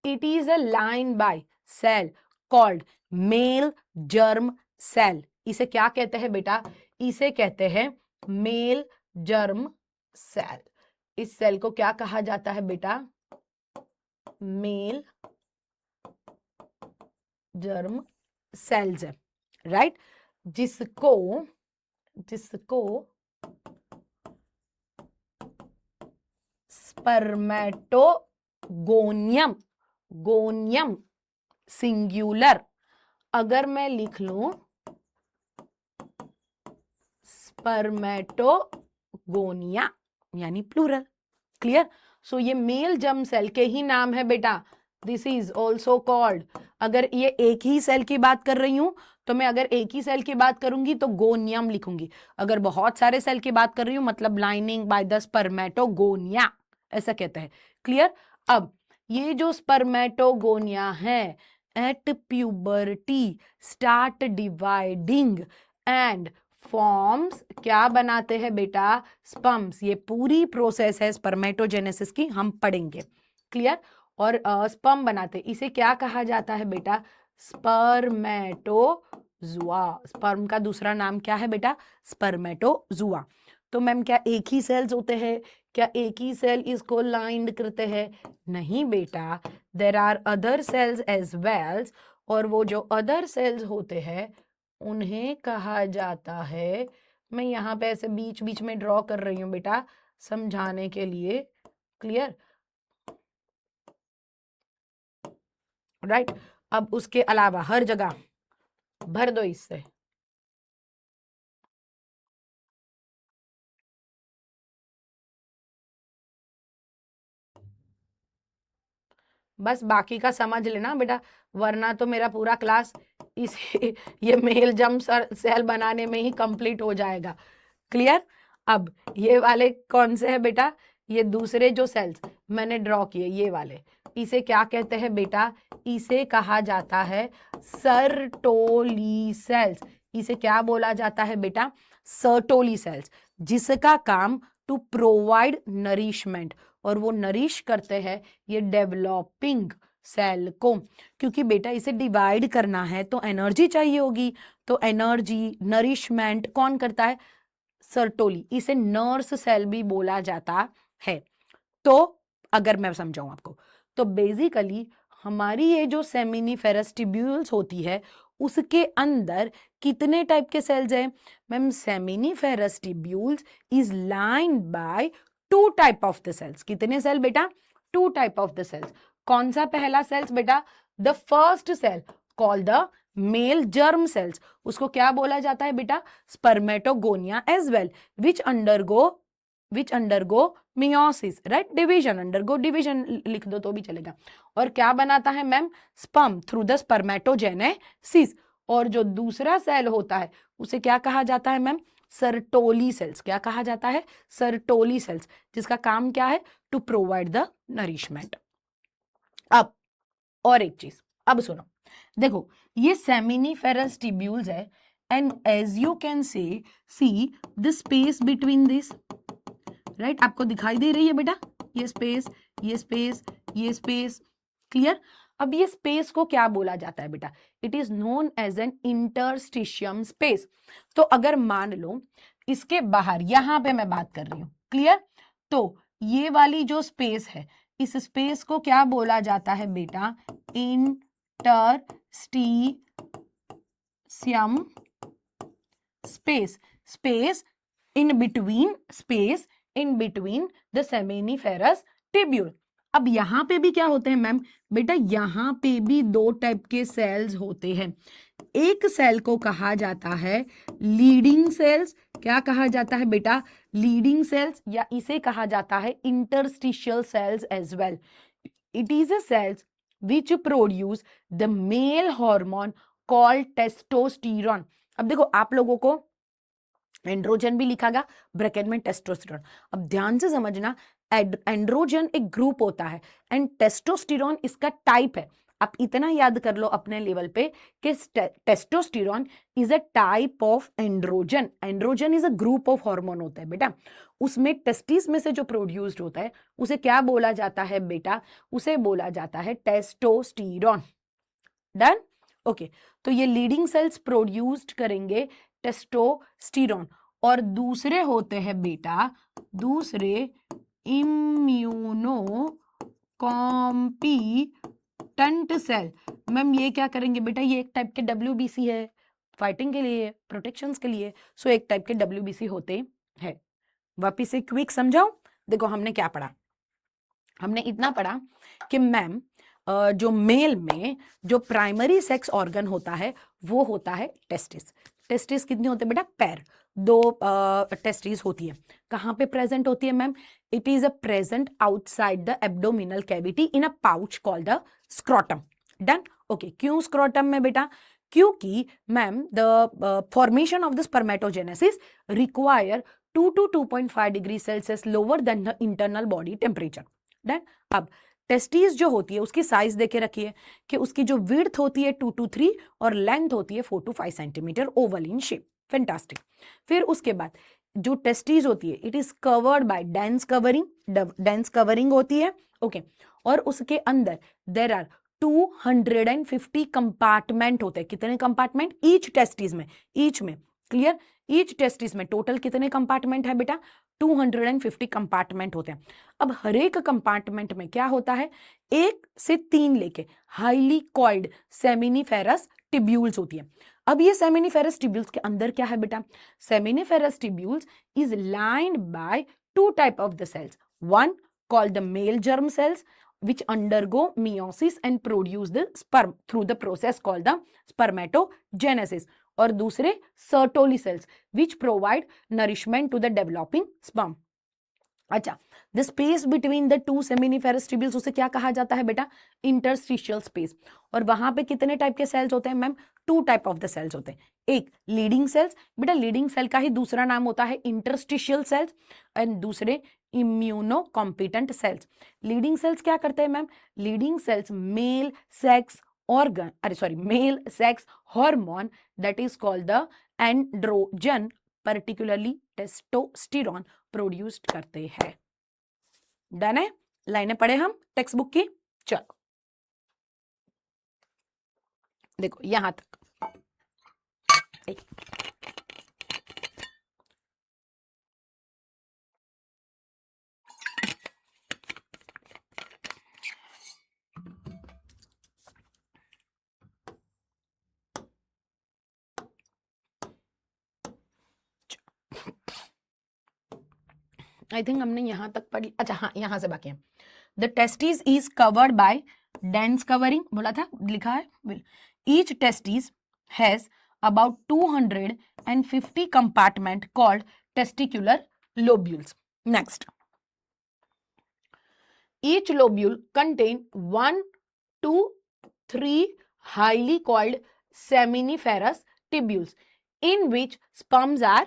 S1: it is a line by cell called male germ cell। इसे क्या कहते हैं बेटा, इसे कहते हैं मेल जर्म सेल। इस सेल को क्या कहा जाता है बेटा, मेल जर्म सेल्स है, राइट। जिसको स्पर्मेटोगोनियम सिंगुलर, अगर मैं लिख लूं स्पर्मेटोगोनिया यानी प्लूरल, क्लियर। सो ये मेल जर्म सेल के ही नाम है बेटा, दिस इज ऑल्सो कॉल्ड, अगर ये एक ही सेल की बात कर रही हूं तो मैं अगर एक ही सेल की बात करूंगी तो गोनियम लिखूंगी, अगर बहुत सारे सेल की बात कर रही हूं मतलब लाइनिंग बाय द स्पर्मेटोगोनिया, ऐसा कहते हैं। क्लियर। अब ये जो स्पर्मेटोगोनिया है at puberty start dividing and forms, क्या बनाते हैं बेटा, स्पर्म्स। ये पूरी प्रोसेस है स्पर्मेटोजेनेसिस की, हम पढ़ेंगे। क्लियर। और स्पर्म बनाते, इसे क्या कहा जाता है बेटा, स्पर्मेटोजुआ। स्पर्म का दूसरा नाम क्या है बेटा, स्पर्मेटोजुआ। तो मैम क्या एक ही सेल्स होते हैं, क्या एक ही सेल इसको लाइंड करते हैं, नहीं बेटा, there are other cells as well, और वो जो अदर सेल्स होते हैं उन्हें कहा जाता है, मैं यहाँ पे ऐसे बीच बीच में ड्रॉ कर रही हूँ बेटा समझाने के लिए। Clear, right. अब उसके अलावा हर जगह भर दो इससे, बस बाकी का समझ लेना बेटा, वरना तो मेरा पूरा क्लास इस ये मेल जम सेल बनाने में ही कंप्लीट हो जाएगा। क्लियर। अब ये वाले कौन से है बेटा, ये दूसरे जो सेल्स मैंने ड्रॉ किए ये वाले, इसे क्या कहते हैं बेटा, इसे कहा जाता है सर्टोली सेल्स। इसे क्या बोला जाता है बेटा, सर्टोली सेल्स, जिसका काम टू प्रोवाइड नरिशमेंट, और वो नरिश करते हैं ये डेवलपिंग सेल को, क्योंकि बेटा इसे डिवाइड करना है तो एनर्जी चाहिए होगी, तो एनर्जी नरिशमेंट कौन करता है, सर्टोली। इसे नर्स सेल भी बोला जाता है। तो अगर मैं समझाऊं आपको, तो बेसिकली हमारी ये जो सेमिनिफेरस ट्यूब्यूल्स होती है उसके अंदर कितने टाइप के सेल्स हैं ma'am, seminiferous tubules is lined by two type of the cells. कितने सेल बेटा, two type of the cells. कौन सा पहला सेल्स बेटा, the first cell called the male germ cells, उसको क्या बोला जाता है बेटा, spermatogonia as well, which undergo meiosis, right, division, undergo division लिख दो तो भी चलेगा। और क्या बनाता है ma'am, sperm through the spermatogenesis. और जो दूसरा सेल होता है उसे क्या कहा जाता है मैम, सर्टोली सेल्स। क्या कहा जाता है, सर्टोली सेल्स, जिसका काम क्या है, टू प्रोवाइड द नरिशमेंट। अब और एक चीज, अब सुनो, देखो ये सेमिनिफेरस ट्यूब्यूल्स है, and as you can see the space between this, right, आपको दिखाई दे रही है बेटा ये स्पेस, ये स्पेस, ये स्पेस। क्लियर। अब ये स्पेस को क्या बोला जाता है बेटा, it is known as an interstitium space. तो अगर मान लो इसके बाहर, यहां पे मैं बात कर रही हूं, क्लियर, तो ये वाली जो स्पेस है इस स्पेस को क्या बोला जाता है बेटा, interstitium space, space in between the seminiferous tubule. अब यहां पे भी क्या होते हैं मैम, बेटा यहां पे भी दो टाइप के सेल्स होते हैं। एक सेल को कहा जाता है लीडिंग सेल्स, क्या कहा जाता है बेटा, लीडिंग सेल्स, या इसे कहा जाता है interstitial cells as well. It is a cells which produce the male hormone called testosterone. अब देखो आप लोगों को एंड्रोजन भी लिखा गया, ब्रैकेट में टेस्टोस्टेरोन। अब ध्यान से समझना, एंड्रोजन एक ग्रुप होता है एंड टेस्टोस्टेरोन इसका टाइप है। आप इतना याद कर लो अपने लेवल पे कि testosterone is a type of androgen. Androgen is a group of hormone होता है बेटा, उसमें टेस्टिस में से जो प्रोड्यूस्ड होता है उसे क्या बोला जाता है बेटा, उसे बोला जाता है टेस्टोस्टेरोन। Done, okay. तो ये लीडिंग सेल्स प्रोड्यूस्ड करेंगे टेस्टोस्टेरोन, और दूसरे होते हैं बेटा, दूसरे इम्यूनो कॉम्पिटेंट सेल। मैम ये क्या करेंगे बेटा, ये एक टाइप के WBC है, फाइटिंग के लिए, प्रोटेक्शंस के लिए, सो एक टाइप के WBC होते हैं। वापिस से क्विक समझाओ, देखो हमने क्या पढ़ा, हमने इतना पढ़ा कि मैम जो मेल में जो प्राइमरी सेक्स ऑर्गन होता है वो होता है टेस्टिस। टेस्टिस कितने होते हैं बेटा, पैर। दो टेस्टिस होती है। कहाँ पे प्रेजेंट होती है ma'am? It is a present outside the abdominal cavity in a pouch called the scrotum. Done. Okay, क्यों स्क्रोटम में बेटा? क्योंकि ma'am the formation of the spermatogenesis require 2 to 2.5 degree Celsius lower than the internal body temperature. Done. अब testis जो होती है उसकी size देके रखिए कि उसकी जो विड्थ होती है 2 to 3 और लेंथ होती है 4 to 5 centimetre oval in shape. Fantastic. फिर उसके बाद जो टेस्टिस होती है it is covered bye dense covering होती है। ओके, और उसके अंदर देर आर 250 कंपार्टमेंट होते हैं। कितने कंपार्टमेंट? ईच टेस्टिस में, ईच में, क्लियर? ईच टेस्टिस में टोटल कितने कंपार्टमेंट है बेटा? 250 कंपार्टमेंट होते हैं। अब हर एक कंपार्टमेंट में क्या होता है? 1 से 3 लेके हाईली कॉइल्ड सेमिनिफेरस टिब्यूल्स होती है। अब ये सेमिनिफेरस टिब्यूल्स के अंदर क्या है बेटा? Seminiferous tubules is lined by 2 type of the cells. One called the male germ cells which undergo meiosis and produce the sperm through the process called the spermatogenesis, और दूसरे Sertoli cells which provide nourishment to the developing sperm। अच्छा, the space between the two seminiferous tubules उसे क्या कहा जाता है बेटा? Interstitial space. और वहां पे कितने टाइप के सेल्स होते हैं ma'am? 2 type of the cells होते हैं। एक लीडिंग सेल्स, बेटा लीडिंग सेल का ही दूसरा नाम होता है इंटरस्टिशियल सेल्स, एंड दूसरे immuno competent cells. Leydig cells क्या करते हैं ma'am? Leydig cells male sex organ, male sex hormone that is called the androgen, particularly testosterone produced करते हैं। डन है? लाइनें पढ़े हम टेक्स्ट बुक की। चलो देखो यहां तक। आई थिंक हमने यहां तक पढ़ी। अच्छा हाँ, यहां से बाकी है। The testis is covered bye dense covering, बोला था, लिखा है। Each testis has about 250 compartment called testicular lobules. Next, each lobule contain 1 to 3 highly coiled seminiferous tubules in which sperms are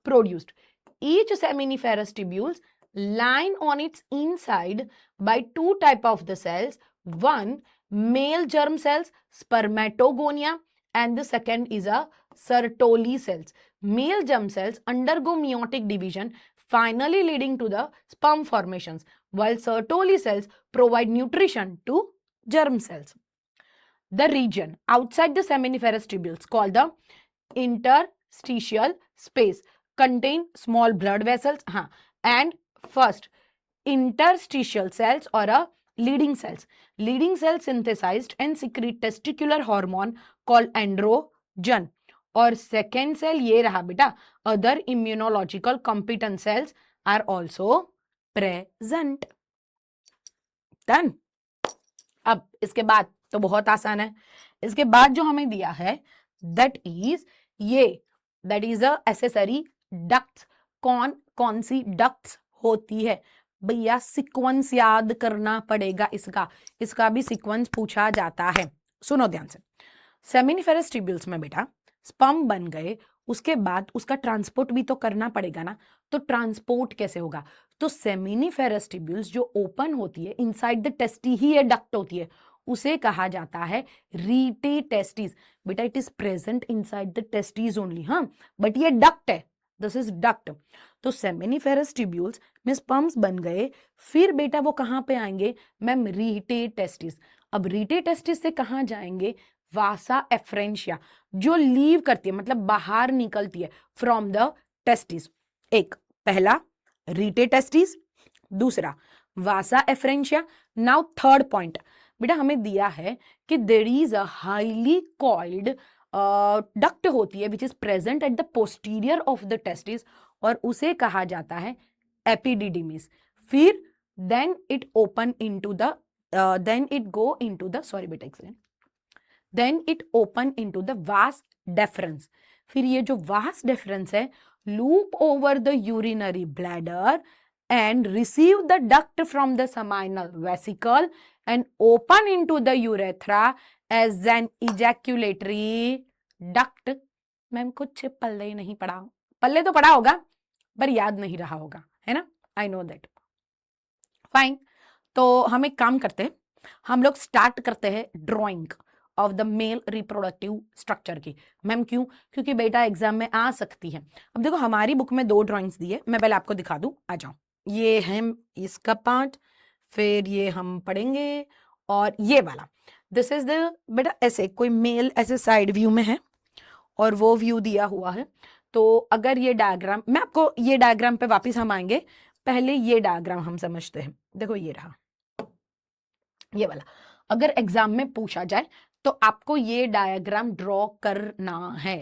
S1: produced. Each seminiferous tubules line on its inside by 2 type of the cells. One, male germ cells, spermatogonia, and the second is a Sertoli cells. Male germ cells undergo meiotic division, finally leading to the sperm formations, while Sertoli cells provide nutrition to germ cells. The region outside the seminiferous tubules called the interstitial space contain small blood vessels, and first interstitial cells or a leading cells. Leading cells synthesized and secrete testicular hormone called androgen. और second cell ये रहा बेटा, other immunological competent cells are also present. Done. अब इसके बाद तो बहुत आसान है। इसके बाद जो हमें दिया है that is a accessory ducts. कौन सी डक्ट्स होती है भैया? सीक्वेंस याद करना पड़ेगा इसका भी सीक्वेंस पूछा जाता है। सुनो ध्यान से। सेमिनिफेरस ट्यूब्यूल्स में बेटा स्पर्म बन गए, उसके बाद उसका ट्रांसपोर्ट भी तो करना पड़ेगा ना। तो ट्रांसपोर्ट कैसे होगा? तो सेमिनिफेरस ट्यूब्यूल्स जो ओपन होती है inside the tasty he duct होती है, उसे कहा जाता है रीटे टेस्टिस। बेटा it is present inside the testis only, हाँ, बट ये डक्ट है, दिस इज डक्ट। तो सेमिनिफेरस ट्यूब्यूल्स में स्पर्म्स बन गए, फिर बेटा वो कहाँ पे आएंगे मैम? रीटे टेस्टिस। अब रीटे टेस्टिस से कहाँ जाएंगे? वासा एफ्रेंशिया, जो लीव करती है, मतलब बाहर निकलती है फ्रॉम द टेस्टिस। एक पहला रीटे टेस्टिस, दूसरा vasa efferentia. Now third point बेटा हमें दिया है कि there is a highly coiled duct होती है which is present at the posterior of the testis, और उसे कहा जाता है एपिडिडिमिस। फिर then it open into the then it go into the, sorry बेटा excellent, then it open into the vas deferens, फिर ये जो वास्ट डिफरेंस है, loop over the urinary bladder and receive the duct from the seminal vesicle and open into the urethra as an ejaculatory duct. Ma'am कुछ पल्ले नहीं पढ़ा, पल्ले तो पढ़ा होगा पर याद नहीं रहा होगा, है ना? I know that. फाइन, तो हम एक काम करते हैं, हम लोग स्टार्ट करते हैं drying of the male reproductive structure की। मैम क्यों? क्योंकि बेटा एग्जाम में आ सकती है। अब देखो हमारी बुक में 2 ड्राइंग्स दी है, मैं पहले आपको दिखा दूं, आ जाओ। ये है इसका पार्ट, फिर ये हम पढ़ेंगे, और ये वाला दिस इज द, बेटा ऐसे कोई मेल ऐसे साइड व्यू में है और वो व्यू दिया हुआ है। तो अगर ये डायग्राम, मैं आपको ये डायग्राम पे वापस हम आएंगे, पहले ये डायग्राम हम समझते हैं। देखो ये रहा, ये वाला। अगर एग्जाम में पूछा जाए तो आपको ये डायग्राम ड्रॉ करना है।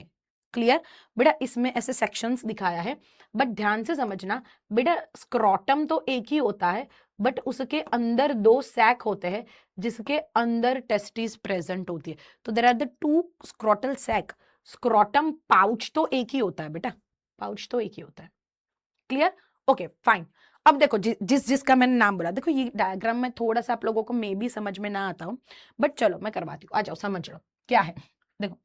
S1: क्लियर? बेटा इसमें ऐसे सेक्शंस दिखाया है, बट ध्यान से समझना बेटा, स्क्रोटम तो एक ही होता है, बट उसके अंदर 2 सैक होते हैं जिसके अंदर टेस्टिस प्रेजेंट होती है। तो there are the 2 scrotal sac. Scrotum pouch तो एक ही होता है बेटा, पाउच तो एक ही होता है। क्लियर? Okay fine. अब देखो जिसका मैंने नाम बोला, देखो ये डायग्राम में थोड़ा सा आप लोगों को मे भी समझ में ना आता हो, बट चलो मैं करवाती हूँ, आ जाओ समझ लो क्या है। देखो,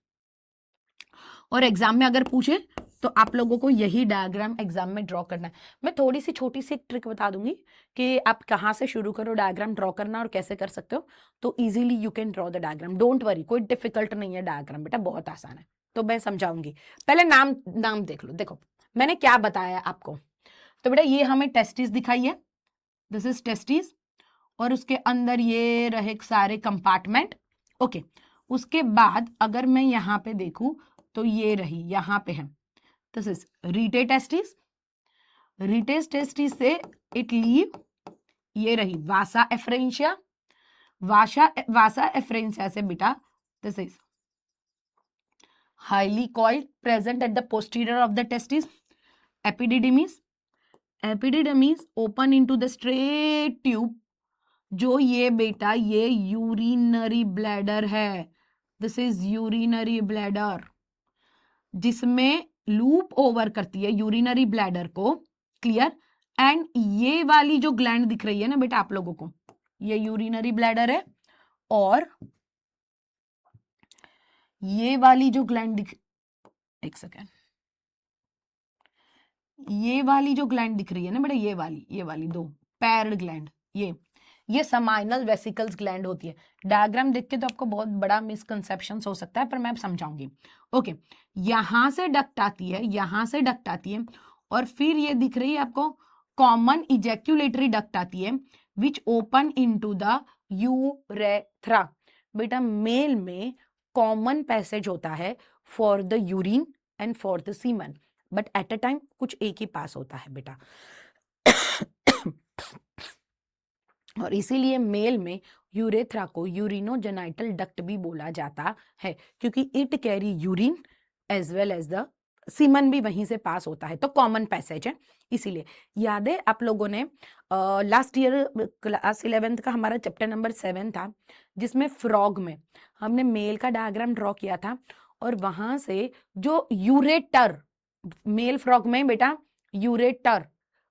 S1: और एग्जाम में अगर पूछे तो आप लोगों को यही डायग्राम एग्जाम में ड्रॉ करना है। मैं थोड़ी सी छोटी सी एक ट्रिक बता दूंगी कि आप कहाँ से शुरू करो डायग्राम ड्रॉ करना और कैसे कर सकते हो, तो easily you can draw the diagram. Don't worry, कोई डिफिकल्ट नहीं है डायग्राम बेटा, बहुत आसान है। तो मैं समझाऊंगी, पहले नाम देख लो। देखो मैंने क्या बताया आपको, तो बेटा ये हमें टेस्टिस दिखाई है, दिस इज टेस्टिस, और उसके अंदर ये रहे सारे कंपार्टमेंट। ओके, उसके बाद अगर मैं यहाँ पे देखूं तो ये रही, यहाँ पे है, this is रीटे testis. Rete testis से इट लीव, ये रही वासा एफरेंशिया। वासा एफरेंशिया से बेटा this is highly coiled present at the posterior of the testis. Epididymis, epididymis open into the straight tube, जो ये बेटा ये यूरिनरी ब्लैडर है, दिस इज यूरिनरी ब्लैडर, जिसमें लूप ओवर करती है यूरिनरी ब्लैडर को। क्लियर? एंड ये वाली जो ग्लैंड दिख रही है ना बेटा आप लोगों को, ये यूरिनरी ब्लैडर है, और ये वाली जो ग्लैंड दिख, एक सेकेंड, ये वाली जो ग्लैंड दिख रही है ना बेटा, ये वाली 2 पैर्ड ग्लैंड, ये समाइनल वेसिकल्स ग्लैंड होती है। डायग्राम देख के तो आपको बहुत बड़ा मिसकंसेप्शन हो सकता है, पर मैं समझाऊंगी। ओके, यहां से डक्ट आती है, यहां से डक्ट आती है, और फिर ये दिख रही है आपको कॉमन इजैक्यूलेटरी डक्ट आती है, which open into the urethra. बेटा मेल में कॉमन पैसेज होता है for the urine and for the semen, but at a time कुछ एक ही पास होता है बेटा। और इसीलिए मेल में यूरेथ्रा को यूरिनोजेनाइटल डक्ट भी बोला जाता है, क्योंकि it carry urine as well as the semen भी वहीं से पास होता है, तो कॉमन पैसेज है। इसीलिए याद है आप लोगों ने लास्ट ईयर क्लास 11th का हमारा चैप्टर नंबर 7 था, जिसमें फ्रॉग में हमने मेल का डायग्राम ड्रॉ किया था, और वहां से जो यूरेटर, मेल फ्रॉग में बेटा यूरेटर,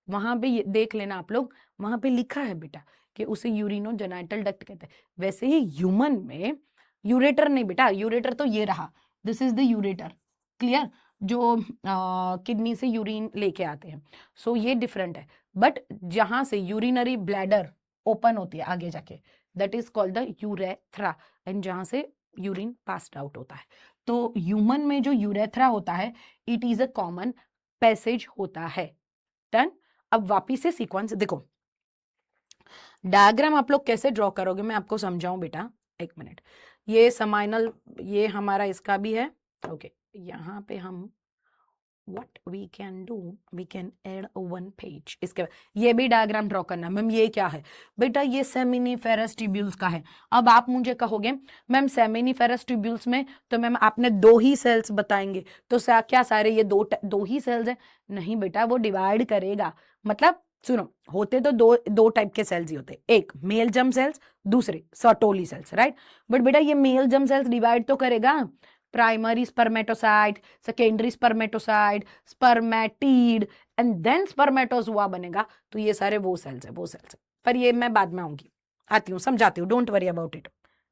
S1: वहां पे देख लेना आप लोग, वहां पे लिखा है बेटा कि उसे यूरिनोजेनाइटल डक्ट कहते हैं। वैसे ही ह्यूमन में यूरेटर नहीं बेटा, यूरेटर तो ये रहा, this is the ureter. Clear? जो किडनी से यूरिन लेके आते हैं, सो ये डिफरेंट है। बट जहां से यूरिनरी ब्लैडर ओपन होती है आगे जाके, that is called the urethra, and जहां से यूरिन पास्ड आउट होता है। तो ह्यूमन में जो यूरेथ्रा होता है, it is a common passage होता है। डन? अब वापिस से सीक्वेंस देखो, डायग्राम आप लोग कैसे ड्रॉ करोगे मैं आपको समझाऊं बेटा, एक मिनट। ये समाइनल, ये हमारा इसका भी है। ओके, यहाँ पे हम what we can do, we can add one page। इसके बाद ये भी डायग्राम ड्रॉ करना। मैम ये क्या है? बेटा ये सेमिनिफेरस ट्यूब्यूल्स का है। अब आप मुझे कहोगे मैम सेमिनिफेरस ट्यूब्यूल्स में तो मैम आपने 2 ही सेल्स बताएंगे, तो क्या सारे ये दो ही सेल्स है? नहीं बेटा, वो डिवाइड करेगा। मतलब सुनो, होते तो दो टाइप के सेल्स ही होते, एक मेल जर्म सेल्स, दूसरे सर्टोली सेल्स, राइट? बट बेटा ये मेल जर्म सेल्स डिवाइड तो करेगा, primary spermatocyte, secondary spermatocyte, spermatid and then spermatozoa बनेगा। तो ये सारे वो सेल्स है, वो सेल्स है। पर ये मैं बाद में आती हूँ, समझाती हूँ, डोंट वरी अबाउट इट।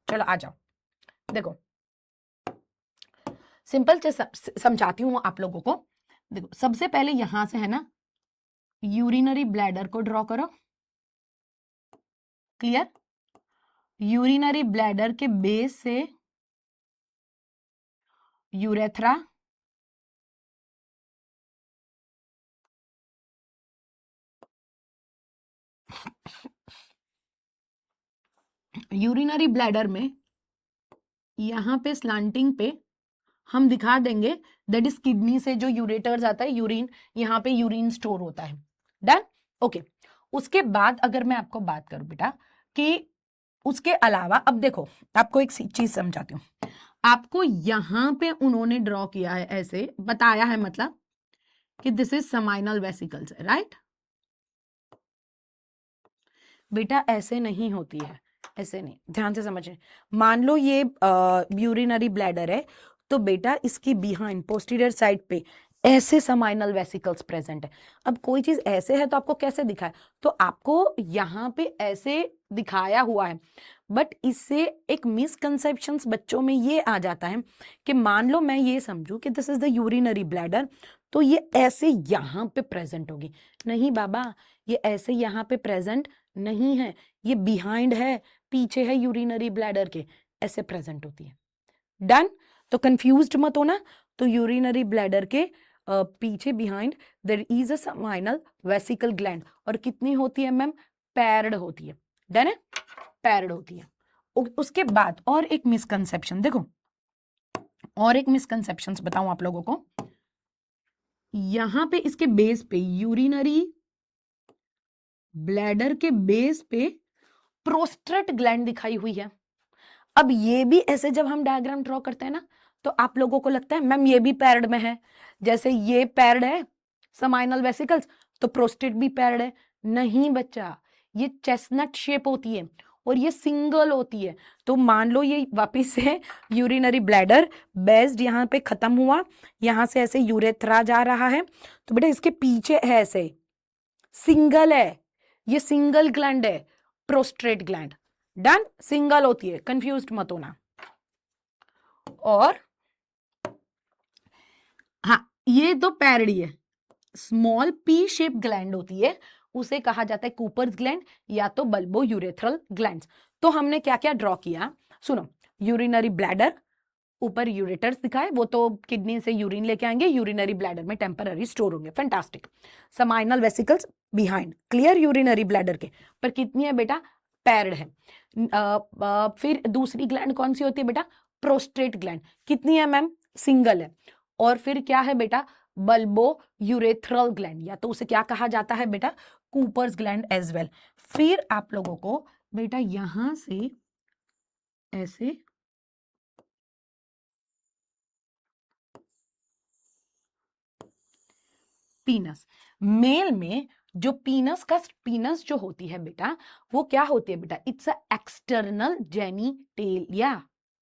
S1: चलो आ जाओ, देखो सिंपल समझाती हूँ आप लोगों को। देखो सबसे पहले यहां से है ना यूरिनरी ब्लैडर को ड्रॉ करो, क्लियर। यूरिनरी ब्लैडर के बेस से यूरेथ्रा, यूरिनरी ब्लैडर में यहां पे स्लांटिंग पे हम दिखा देंगे दैट इज किडनी से जो यूरेटर्स आता है यूरिन, यहाँ पे यूरिन स्टोर होता है। Done, okay. उसके बाद अगर मैं आपको बात करूं बेटा कि उसके अलावा, अब देखो आपको एक चीज समझाती हूँ। आपको यहां पे उन्होंने ड्रॉ किया है, ऐसे बताया है, मतलब कि this is seminal vesicles, right बेटा? ऐसे नहीं होती है, ऐसे नहीं, ध्यान से समझें। मान लो ये यूरिनरी ब्लैडर है, तो बेटा इसकी बिहाइंड पोस्टीरियर साइड पे ऐसे समाइनल वेसिकल्स प्रेजेंट है। अब कोई चीज ऐसे है तो आपको कैसे दिखाए? तो आपको यहाँ पे ऐसे दिखाया हुआ है, बट इससे एक मिसकंसेप्शंस बच्चों में ये आ जाता है कि मान लो मैं ये समझूं कि this is the urinary bladder, तो ये ऐसे यहाँ पे प्रेजेंट होगी। नहीं बाबा, ये ऐसे यहाँ पे प्रेजेंट नहीं है, ये बिहाइंड है, पीछे है यूरिनरी ब्लैडर के, ऐसे प्रेजेंट होती है। डन, तो कंफ्यूज्ड मत होना। तो यूरिनरी ब्लैडर के पीछे behind there is a seminal vesicle gland, और कितनी होती है मैम? पैर्ड होती है। डन है, पैर्ड होती है। उसके बाद और एक मिसकंसेप्शन देखो, और एक मिसकंसेप्शन बताऊं आप लोगों को। यहां पे इसके बेस पे यूरिनरी ब्लैडर के बेस पे प्रोस्टेट ग्लैंड दिखाई हुई है। अब ये भी ऐसे जब हम डायग्राम ड्रॉ करते हैं ना, तो आप लोगों को लगता है मैम ये भी पैर्ड में है, जैसे ये पैर्ड है समाइनल वेसिकल्स, तो प्रोस्टेट भी पैर्ड है। नहीं बच्चा, ये चेस्टनट शेप होती है और ये सिंगल होती है। तो मान लो ये वापिस से यूरिनरी ब्लैडर बेस्ड यहाँ पे खत्म हुआ, यहाँ से ऐसे यूरेथ्रा जा रहा है, तो बेटा इसके पीछे है ऐसे सिंगल है, ये सिंगल ग्लैंड है, प्रोस्टेट ग्लैंड। डन, सिंगल होती है, कंफ्यूज्ड मत होना। और हाँ, ये तो पैरडी है, स्मॉल पी शेप ग्लैंड होती है, उसे कहा जाता है कूपर्स ग्लैंड या तो बल्बो यूरेथ्रल ग्लैंड्स। तो हमने क्या क्या ड्रॉ किया, सुनो। यूरिनरी ब्लैडर, ऊपर यूरेटर्स दिखाए, वो तो किडनी से यूरिन लेके आएंगे, यूरिनरी ब्लैडर में टेम्पररी स्टोर होंगे, fantastic. Seminal vesicles behind, clear, urinary bladder के पर कितनी है बेटा? पैर्ड है। फिर दूसरी ग्लैंड कौन सी होती है बेटा? प्रोस्टेट ग्लैंड, कितनी है मैम? सिंगल है। और फिर क्या है बेटा? बल्बो यूरेथ्रल ग्लैंड, या तो उसे क्या कहा जाता है बेटा? Cowper's gland as well. फिर आप लोगों को बेटा यहां से ऐसे पीनस, मेल में जो पीनस जो होती है बेटा, वो क्या होती है बेटा? It's a external genitalia,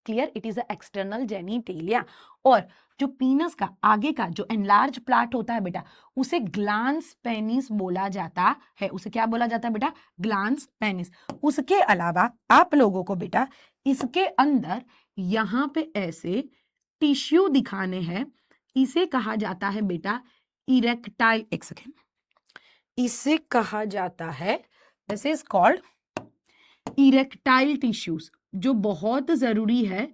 S1: clear, it is a external genitalia. और जो पीनस का आगे का जो एनलार्ज पार्ट होता है बेटा, उसे ग्लांस पेनिस बोला जाता है। उसे क्या बोला जाता है बेटा? Glans penis. उसके अलावा आप लोगों को बेटा इसके अंदर यहां पे ऐसे टिश्यू दिखाने हैं, इसे कहा जाता है बेटा इरेक्टाइल, एक सेकेंड, इसे कहा जाता है, this is called erectile tissues, जो बहुत जरूरी है,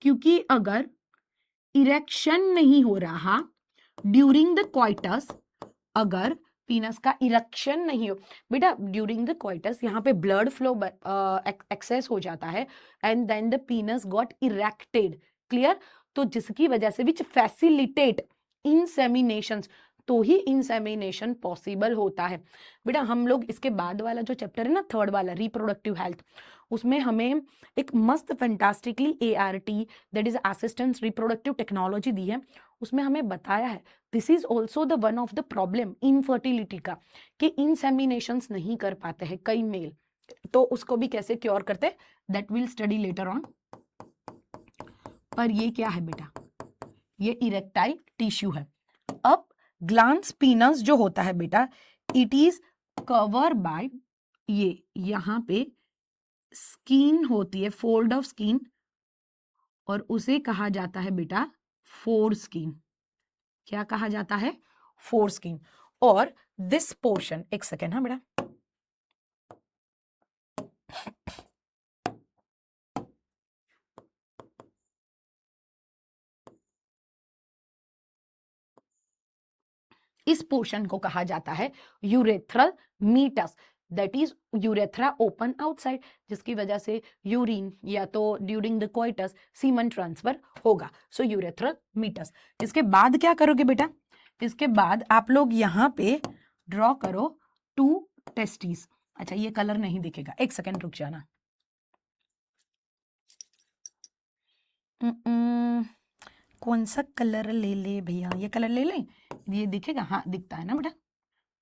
S1: क्योंकि अगर इरेक्शन नहीं हो रहा ड्यूरिंग द क्वाइटस, अगर पीनस का इरेक्शन नहीं हो बेटा ड्यूरिंग द क्वाइटस, यहाँ पे ब्लड फ्लो एक्सेस हो जाता है and then the penis got erected, clear. तो जिसकी वजह से विच फैसिलिटेट इंसेमिनेशंस, तो ही इंसेमिनेशन पॉसिबल होता है। बेटा हम लोग इसके बाद वाला जो चैप्टर है ना, थर्ड वाला रिप्रोडक्टिव हेल्थ, उसमें हमें एक मस्त fantastically ART that is assistance reproductive technology दी है। उसमें हमें बताया है this is also the one of the problem infertility का, कि इंसेमिनेशंस नहीं कर पाते हैं कई मेल, तो उसको भी कैसे क्योर करते, that will study later on. पर ये क्या है बेटा? ये इरेक्टाइल टिश्यू है। अब ग्लांस पीनस जो होता है बेटा, इट इज कवर बाय, ये यहां पे स्किन होती है, फोल्ड ऑफ स्किन, और उसे कहा जाता है बेटा फोर स्किन। क्या कहा जाता है? Foreskin. और दिस पोर्शन, एक सेकेंड, हाँ बेटा, इस पोर्शन को कहा जाता है urethral meatus, that is urethra open outside, जिसकी वजह से यूरिन या तो during the coitus semen transfer होगा। सो यूरेथ्रल मीटस। इसके बाद क्या करोगे बेटा? इसके बाद आप लोग यहां पे ड्रॉ करो टू टेस्टिस। अच्छा, ये कलर नहीं दिखेगा, एक सेकेंड रुक जाना। कौन सा कलर ले ले भैया? ये कलर ले लें? ये दिखेगा? हाँ दिखता है ना बेटा।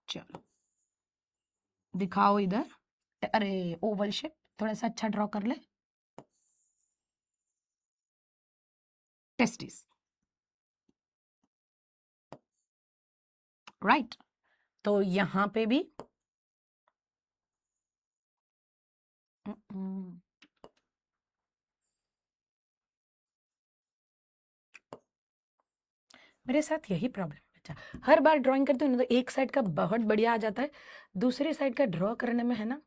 S1: चलो दिखाओ इधर। अरे ओवल शेप थोड़ा सा अच्छा ड्रॉ कर ले। Testis, right. तो यहां पे भी मेरे साथ यही प्रॉब्लम है बच्चा, हर बार ड्राइंग करते हो ना तो एक साइड का बहुत बढ़िया आ जाता है, दूसरे साइड का ड्रॉ करने में है ना,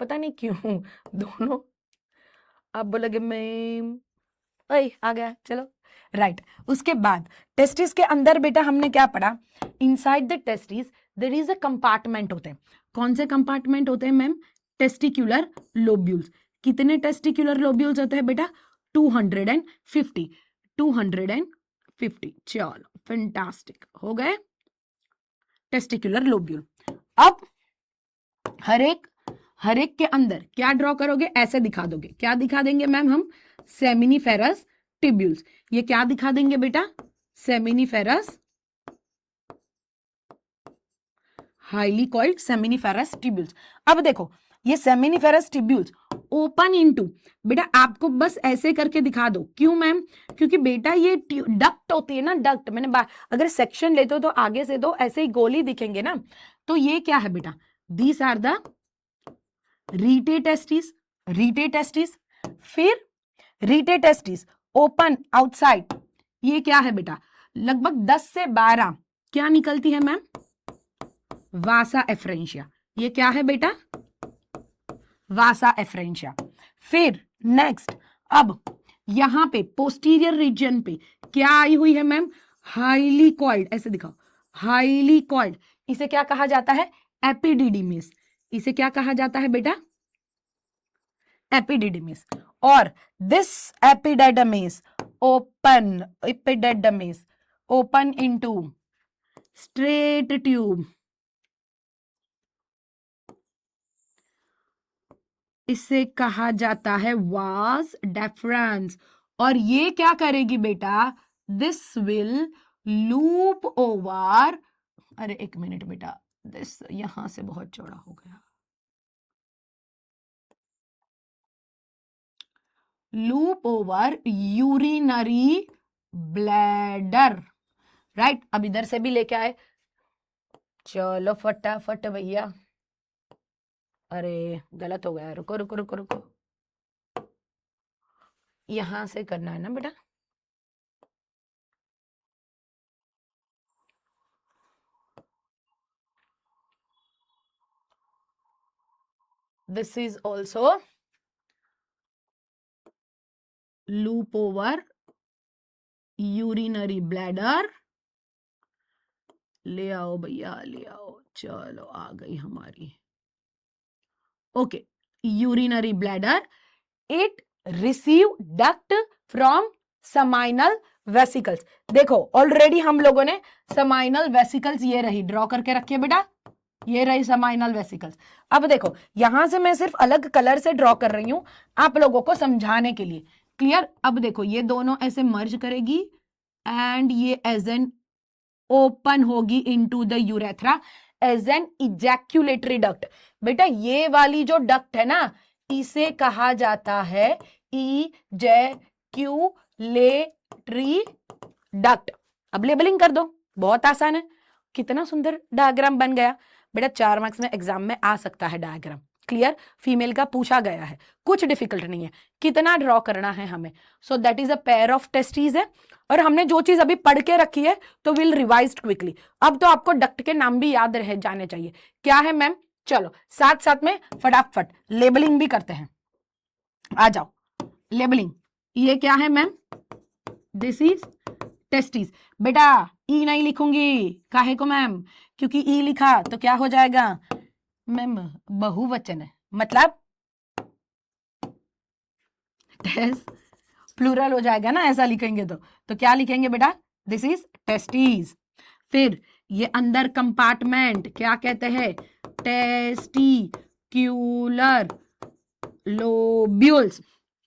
S1: पता नहीं क्यों दोनों। आप बोलोगे मैम, ओए आ गया, चलो राइट। उसके बाद टेस्टिस के अंदर बेटा हमने क्या पढ़ा? Inside the testis there is a compartment होते हैं। कौन से कंपार्टमेंट होते हैं मैम? Testicular lobules. कितने टेस्टिक्युलर लोब्यूल्स होते हैं बेटा? 250। 250। चलो फैंटास्टिक, हो गए टेस्टिक्युलर लोब्यूल। अब हर एक के अंदर क्या ड्रॉ करोगे? ऐसे दिखा दोगे। क्या दिखा देंगे मैम हम? Seminiferous tubules. ये क्या दिखा देंगे बेटा? Seminiferous, highly coiled seminiferous tubules. अब देखो ये सेमिनिफेरस टिब्यूल्स ओपन इनटू, बेटा आपको बस ऐसे करके दिखा दो। क्यों मैम? क्योंकि बेटा ये डक्ट होती है ना, डक्ट। मैंने अगर सेक्शन लेते हो तो आगे से तो ऐसे ही गोली दिखेंगे ना। तो ये क्या है बेटा? These are the rete testis. Rete testis, फिर रीटे टेस्टिस ओपन आउटसाइड। ये क्या है बेटा? लगभग 10 से 12 क्या निकलती है मैम? वासा एफ्रेंशिया। ये क्या है बेटा? वासा एफ्रेंशिया। फिर नेक्स्ट, अब यहां पे पोस्टीरियर रीजन पे क्या आई हुई है मैम? Highly coiled. ऐसे दिखाओ, हाईली कॉइल्ड। इसे क्या कहा जाता है? एपिडिडिमिस। इसे क्या कहा जाता है बेटा? एपिडिडिमिस। और this epididymis open into straight tube. इसे कहा जाता है वास डेफरेंस। और ये क्या करेगी बेटा? दिस विल लूप ओवर, अरे एक मिनट बेटा, दिस यहां से बहुत चौड़ा हो गया, loop over urinary bladder, right. अब इधर से भी लेके आए, चलो फटाफट भैया। अरे गलत हो गया, रुको रुको रुको रुको, यहां से करना है ना बेटा। This is also loop over urinary bladder. ले आओ भैया ले आओ, चलो आ गई हमारी। Okay, urinary bladder, it receive duct from seminal vesicles. देखो ऑलरेडी हम लोगों ने समाइनल वेसिकल्स, ये रही ड्रॉ करके रखिए बेटा, ये रही समाइनल वेसिकल्स। अब देखो यहां से मैं सिर्फ अलग कलर से ड्रॉ कर रही हूं आप लोगों को समझाने के लिए, क्लियर। अब देखो ये दोनों ऐसे मर्ज करेगी एंड ये एज एन ओपन होगी into the urethra as an ejaculatory duct. बेटा ये वाली जो डक्ट है ना, इसे कहा जाता है इजैक्यूलेटरी डक्ट। अब लेबलिंग कर दो, बहुत आसान है। कितना सुंदर डायग्राम बन गया बेटा, 4 मार्क्स में एग्जाम में आ सकता है डायग्राम। क्लियर, फीमेल का पूछा गया है, कुछ डिफिकल्ट नहीं है। कितना ड्रॉ करना है हमें, so that is a pair of testes है। और हमने जो चीज अभी पढ़ के रखी है तो विल रिवाइज क्विकली। अब तो आपको डक्ट के नाम भी याद रह जाने चाहिए। क्या है मैम, चलो साथ साथ में फटाफट लेबलिंग भी करते हैं। आ जाओ, लेबलिंग। ये क्या है मैम, दिस इज टेस्टिस। बेटा ई नहीं लिखूंगी, काहे को मैम, क्योंकि ई लिखा तो क्या हो जाएगा मैम, बहुवचन है, मतलब टेस्ट प्लूरल हो जाएगा ना, ऐसा लिखेंगे तो क्या लिखेंगे बेटा, दिस इज टेस्टीज। फिर ये अंदर कंपार्टमेंट क्या कहते हैं, टेस्टिक्यूलर लोब्यूल्स,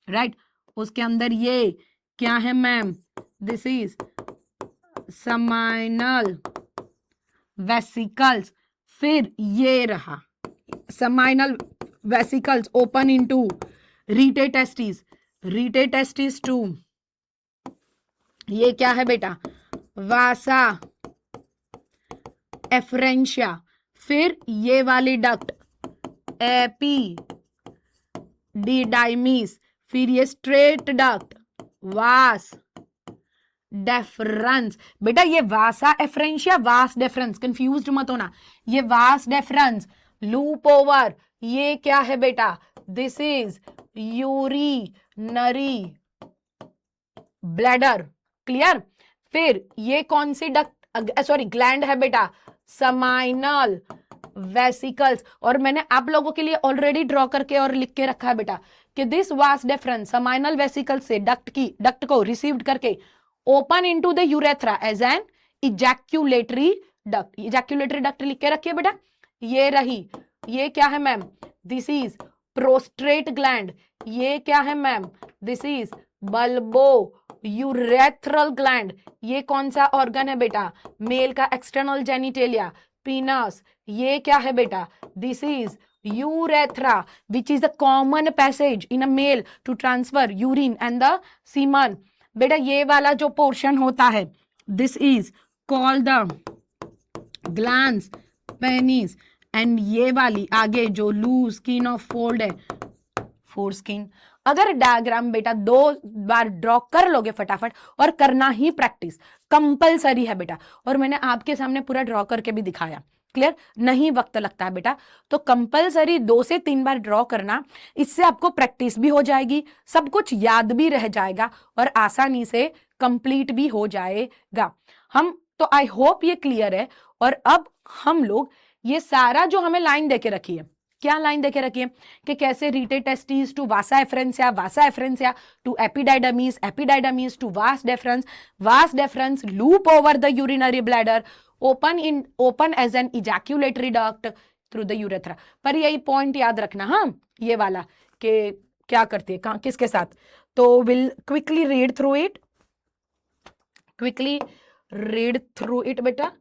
S1: राइट। उसके अंदर ये क्या है ma'am, this is seminal vesicles. फिर ये रहा seminal vesicles open into rete testis, rete testis to. ये क्या है बेटा, वासा एफ्रेंशिया। फिर ये वाली डक्ट एपी डिडाइमिस। फिर ये स्ट्रेट डक्ट वास डेफरेंस। बेटा ये वासा एफ्रेंशिया वास डेफरेंस, कंफ्यूज्ड मत होना। ये वास डेफरेंस लूप ओवर, ये क्या है बेटा, this is urinary bladder. Clear. फिर ये कौन सी डक्ट, सॉरी ग्लैंड है बेटा, सेमाइनल वेसिकल्स। और मैंने आप लोगों के लिए ऑलरेडी ड्रॉ करके और लिख के रखा है बेटा कि this vas deferens seminal vesicle से डक्ट को रिसीव्ड करके open into the urethra as an ejaculatory duct. Ejaculatory duct लिख के रखिए बेटा। ये रही, ये क्या है ma'am, this is prostrate gland. ये क्या है ma'am, this is bulbo urethral gland. ये कौन सा ऑर्गन है बेटा, मेल का एक्सटर्नल जेनिटेलिया पीनस। ये क्या है बेटा, this is urethra which is the common passage in a male to transfer urine and the semen. बेटा ये वाला जो पोर्शन होता है, this is called the glans penis. And ये वाली आगे जो लूज स्किन ऑफ फोल्ड है, फोर स्किन। अगर डायग्राम बेटा 2 बार ड्रॉ कर लोगे फटाफट, और करना ही प्रैक्टिस कंपलसरी है बेटा, और मैंने आपके सामने पूरा ड्रॉ करके भी दिखाया। क्लियर, नहीं वक्त लगता है बेटा, तो कंपलसरी 2 से 3 बार ड्रॉ करना। इससे आपको प्रैक्टिस भी हो जाएगी, सब कुछ याद भी रह जाएगा और आसानी से कंप्लीट भी हो जाएगा। हम तो आई होप ये क्लियर है। और अब हम लोग ये सारा जो हमें लाइन देके रखी है, क्या लाइन देके रखी है कि कैसे rete testis to vasa efferentia to epididymis, epididymis to vas deferens loop over the urinary bladder, open as an ejaculatory duct through the urethra. पर यही पॉइंट याद रखना, हाँ ये वाला कि क्या करती है किसके साथ। तो will quickly read through it बेटा,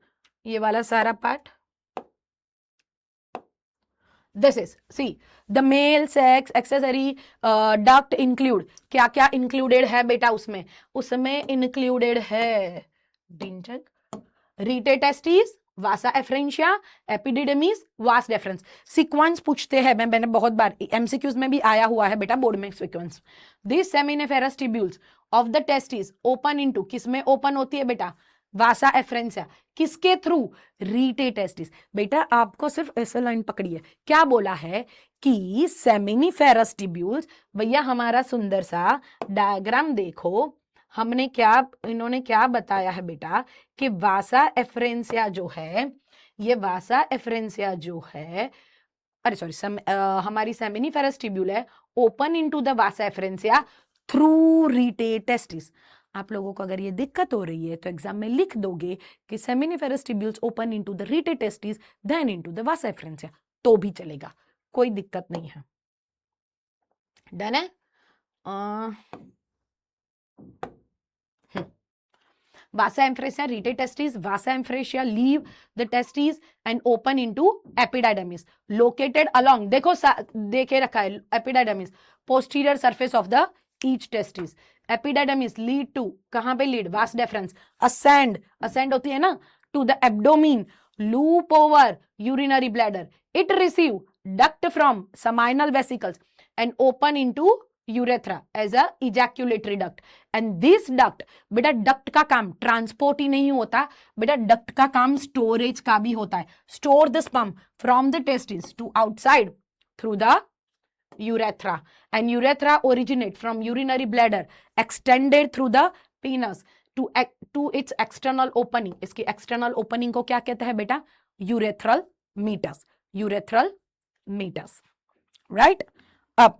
S1: ये वाला सारा part. This is, see, the male sex accessory duct include, क्या क्या included है बेटा उसमें included है डिंचक, rete testis, vasa efferentia, epididymis, vas deferens. Sequence पूछते हैं, मैंने बहुत बार एमसीक्यूज में भी आया हुआ है बेटा बोर्ड में sequence. This seminiferous tubules of the testis open into, किसमें ओपन होती है बेटा, वासा एफ्रेंसिया। किसके थ्रू, रीटे टेस्टिस। बेटा आपको सिर्फ ऐसा लाइन पकड़ी है, क्या बोला है कि सेमिनिफेरस ट्यूब्यूल्स। भैया हमारा सुंदर सा डायग्राम देखो, हमने क्या, इन्होंने क्या बताया है बेटा कि वासा एफ्रेंसिया जो है, ये वासा एफ्रेंसिया जो है, अरे सॉरी हमारी सेमिनिफेरस ट्यूब्यूल है, open into the vasa efferentia through rete testis. आप लोगों को अगर ये दिक्कत हो रही है तो एग्जाम में लिख दोगे कि seminiferous tubules open into the rete testis then into the vasa efferentia, तो भी चलेगा, कोई दिक्कत नहीं है। डन है। Vasa एम्फ्रेसिया, रीटे testis, Vasa एम्फ्रेसिया leave the testis and open into epididymis located along, देखो देखे रखा है epididymis, posterior surface of the each testis epididymis lead to, कहां पे lead, vas deferens, ascend, ascend होती है ना to the abdomen, loop over urinary bladder, it receive duct from seminal vesicles and open into urethra as a ejaculatory duct. and this duct, बेटा duct का काम transport ही नहीं होता बेटा, duct का काम स्टोरेज का भी होता है. Store the sperm from the testis to outside through the urethra, and urethra originate from urinary bladder extended through the penis to its external opening. इसकी external opening को क्या कहते हैं बेटा, urethral meatus, urethral meatus, right? अब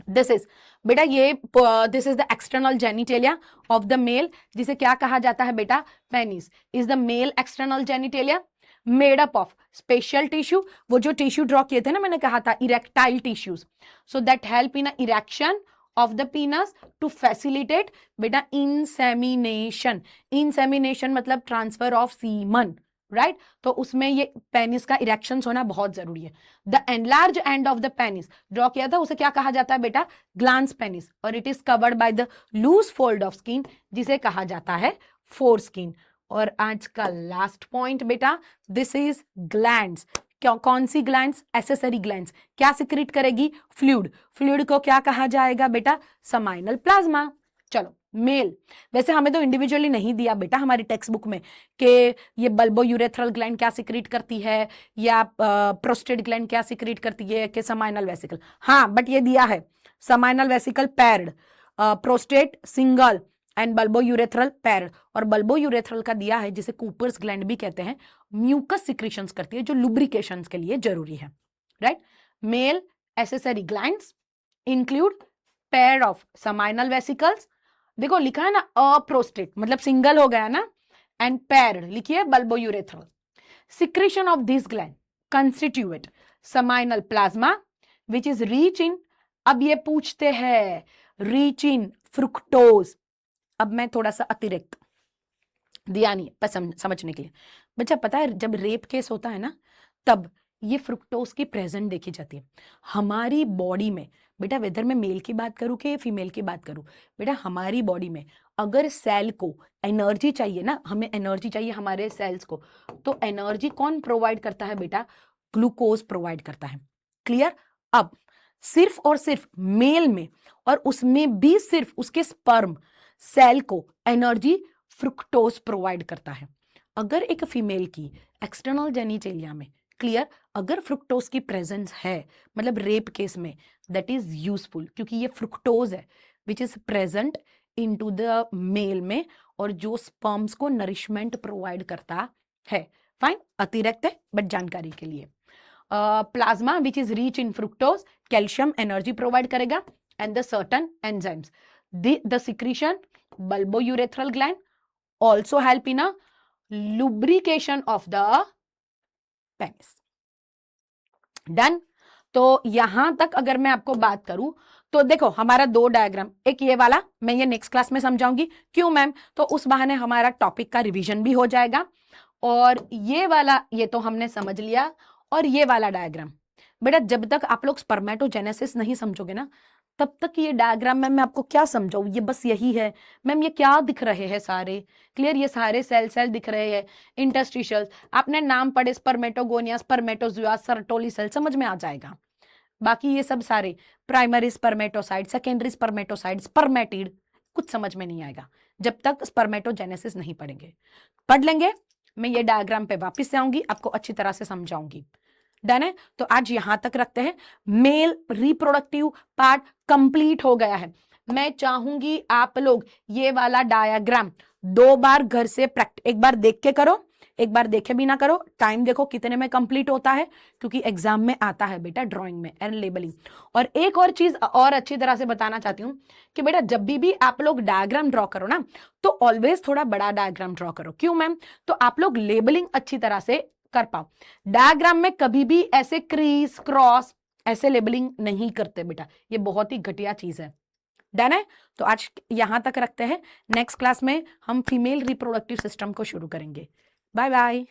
S1: this is बेटा ये this is the external genitalia of the male, जिसे क्या कहा जाता है बेटा, penis is the male external genitalia made up of special tissue. वो जो टिश्यू ड्रॉ किए थे ना, मैंने कहा था erectile tissues, so that help in erection of the penis to facilitate बेटा इंसेमिनेशन. इंसेमिनेशन मतलब ट्रांसफर ऑफ सीमन, राइट? तो उसमें ये पेनिस का इरेक्शन होना बहुत जरूरी है. The enlarge end of the penis draw किया था, उसे क्या कहा जाता है बेटा, ग्लांस पेनिस, और it is covered by the loose fold of skin, जिसे कहा जाता है फोर स्किन. और आज का लास्ट पॉइंट बेटा, दिस इज ग्लैंड्स. कौन सी ग्लैंड्स, एसेसरी ग्लैंड्स. क्या सिक्रीट करेगी, फ्लूइड. फ्लूइड को क्या कहा जाएगा बेटा, सेमाइनल प्लाज्मा. चलो मेल, वैसे हमें तो इंडिविजुअली नहीं दिया बेटा हमारी टेक्स्ट बुक में कि ये बल्बो यूरेथ्रल ग्लैंड क्या सिक्रीट करती है या प्रोस्टेट ग्लैंड क्या सिक्रीट करती है कि सेमाइनल वेसिकल. हाँ, बट ये दिया है seminal vesicle paired, prostate single and bulbourethral paired. और बल्बो यूरेथ्रल का दिया है जिसे कूपर्स ग्लैंड भी कहते हैं, म्यूकस सिक्रीशंस करती है जो लुब्रिकेशन के लिए जरूरी है, right? Male accessory glands include pair of seminal vesicles, देखो लिखा है ना अप्रोस्टेट मतलब सिंगल हो गया ना, एंड पैर्ड लिखिए bulbo urethral. Secretion of this gland constitute seminal plasma which is rich इन, अब ये पूछते हैं रीच इन फ्रुक्टोज. अब मैं थोड़ा सा अतिरिक्त दिया नहीं पर समझने के लिए. बच्चा पता है जब रेप केस होता है ना, तब ये फ्रुक्टोज की प्रेजेंट देखी जाती है हमारी बॉडी में. बेटा वेदर मैं मेल की बात करूं कि फीमेल की बात करूं, बेटा हमारी बॉडी में अगर सेल को एनर्जी चाहिए ना, हमें एनर्जी चाहिए हमारे सेल्स को, तो एनर्जी कौन प्रोवाइड करता है बेटा, ग्लूकोज प्रोवाइड करता है. क्लियर? अब सिर्फ और सिर्फ मेल में, और उसमें भी सिर्फ उसके स्पर्म सेल को एनर्जी फ्रुक्टोज प्रोवाइड करता है. अगर एक फीमेल की एक्सटर्नल जेनिटेलिया में, क्लियर, अगर फ्रुक्टोज की प्रेजेंस है मतलब रेप केस में, दैट इज यूजफुल क्योंकि ये फ्रुक्टोज है which is present into the male में और जो स्पर्म्स को नरिशमेंट प्रोवाइड करता है. फाइन, अतिरिक्त है बट जानकारी के लिए. Plasma which is rich in fructose calcium energy provide करेगा and the certain enzymes. The secretion bulbourethral gland also help in a lubrication of the penis. Done. तो यहां तक अगर मैं आपको बात करूं तो देखो हमारा दो डायग्राम, एक ये वाला मैं ये नेक्स्ट क्लास में समझाऊंगी. क्यों मैम? तो उस बहाने हमारा टॉपिक का रिवीजन भी हो जाएगा. और ये वाला ये तो हमने समझ लिया. और ये वाला डायग्राम बेटा जब तक आप लोग स्पर्मेटोजेनेसिस नहीं समझोगे ना, तब तक ये डायग्राम में मैं आपको क्या समझाऊं, ये बस यही है मैम, ये क्या दिख रहे हैं सारे, क्लियर, ये सारे सेल दिख रहे हैं, इंटरस्टिशियल्स, आपने नाम पढ़े स्पर्मेटोगोनिया, स्पर्मेटोजुआ, सर्टोली सेल, समझ में आ जाएगा. बाकी ये सब सारे primary spermatocyte, secondary spermatocyte, spermatid, कुछ समझ में नहीं आएगा जब तक स्पर्मेटोजेनेसिस नहीं पढ़ेंगे. पढ़ लेंगे, मैं ये डायग्राम पे वापस से आऊंगी, आपको अच्छी तरह से समझाऊंगी. डन है? तो आज यहां तक रखते हैं. मेल रिप्रोडक्टिव पार्ट कंप्लीट हो गया है. मैं चाहूंगी आप लोग ये वाला डायग्राम 2 बार घर से प्रैक्टिस, एक बार देख के करो, एक बार देखे भी ना करो. टाइम देखो कितने में कंप्लीट होता है, क्योंकि एग्जाम में आता है बेटा ड्राइंग में एंड लेबलिंग. और एक और चीज और अच्छी तरह से बताना चाहती हूँ कि बेटा जब भी आप लोग डायग्राम ड्रॉ करो ना, तो ऑलवेज थोड़ा बड़ा डायग्राम ड्रॉ करो. क्यों मैम? तो आप लोग लेबलिंग अच्छी तरह से कर पाओ. डायग्राम में कभी भी ऐसे क्रीज क्रॉस ऐसे लेबलिंग नहीं करते बेटा, ये बहुत ही घटिया चीज है. डन है? तो आज यहां तक रखते हैं. नेक्स्ट क्लास में हम फीमेल रिप्रोडक्टिव सिस्टम को शुरू करेंगे. Bye bye.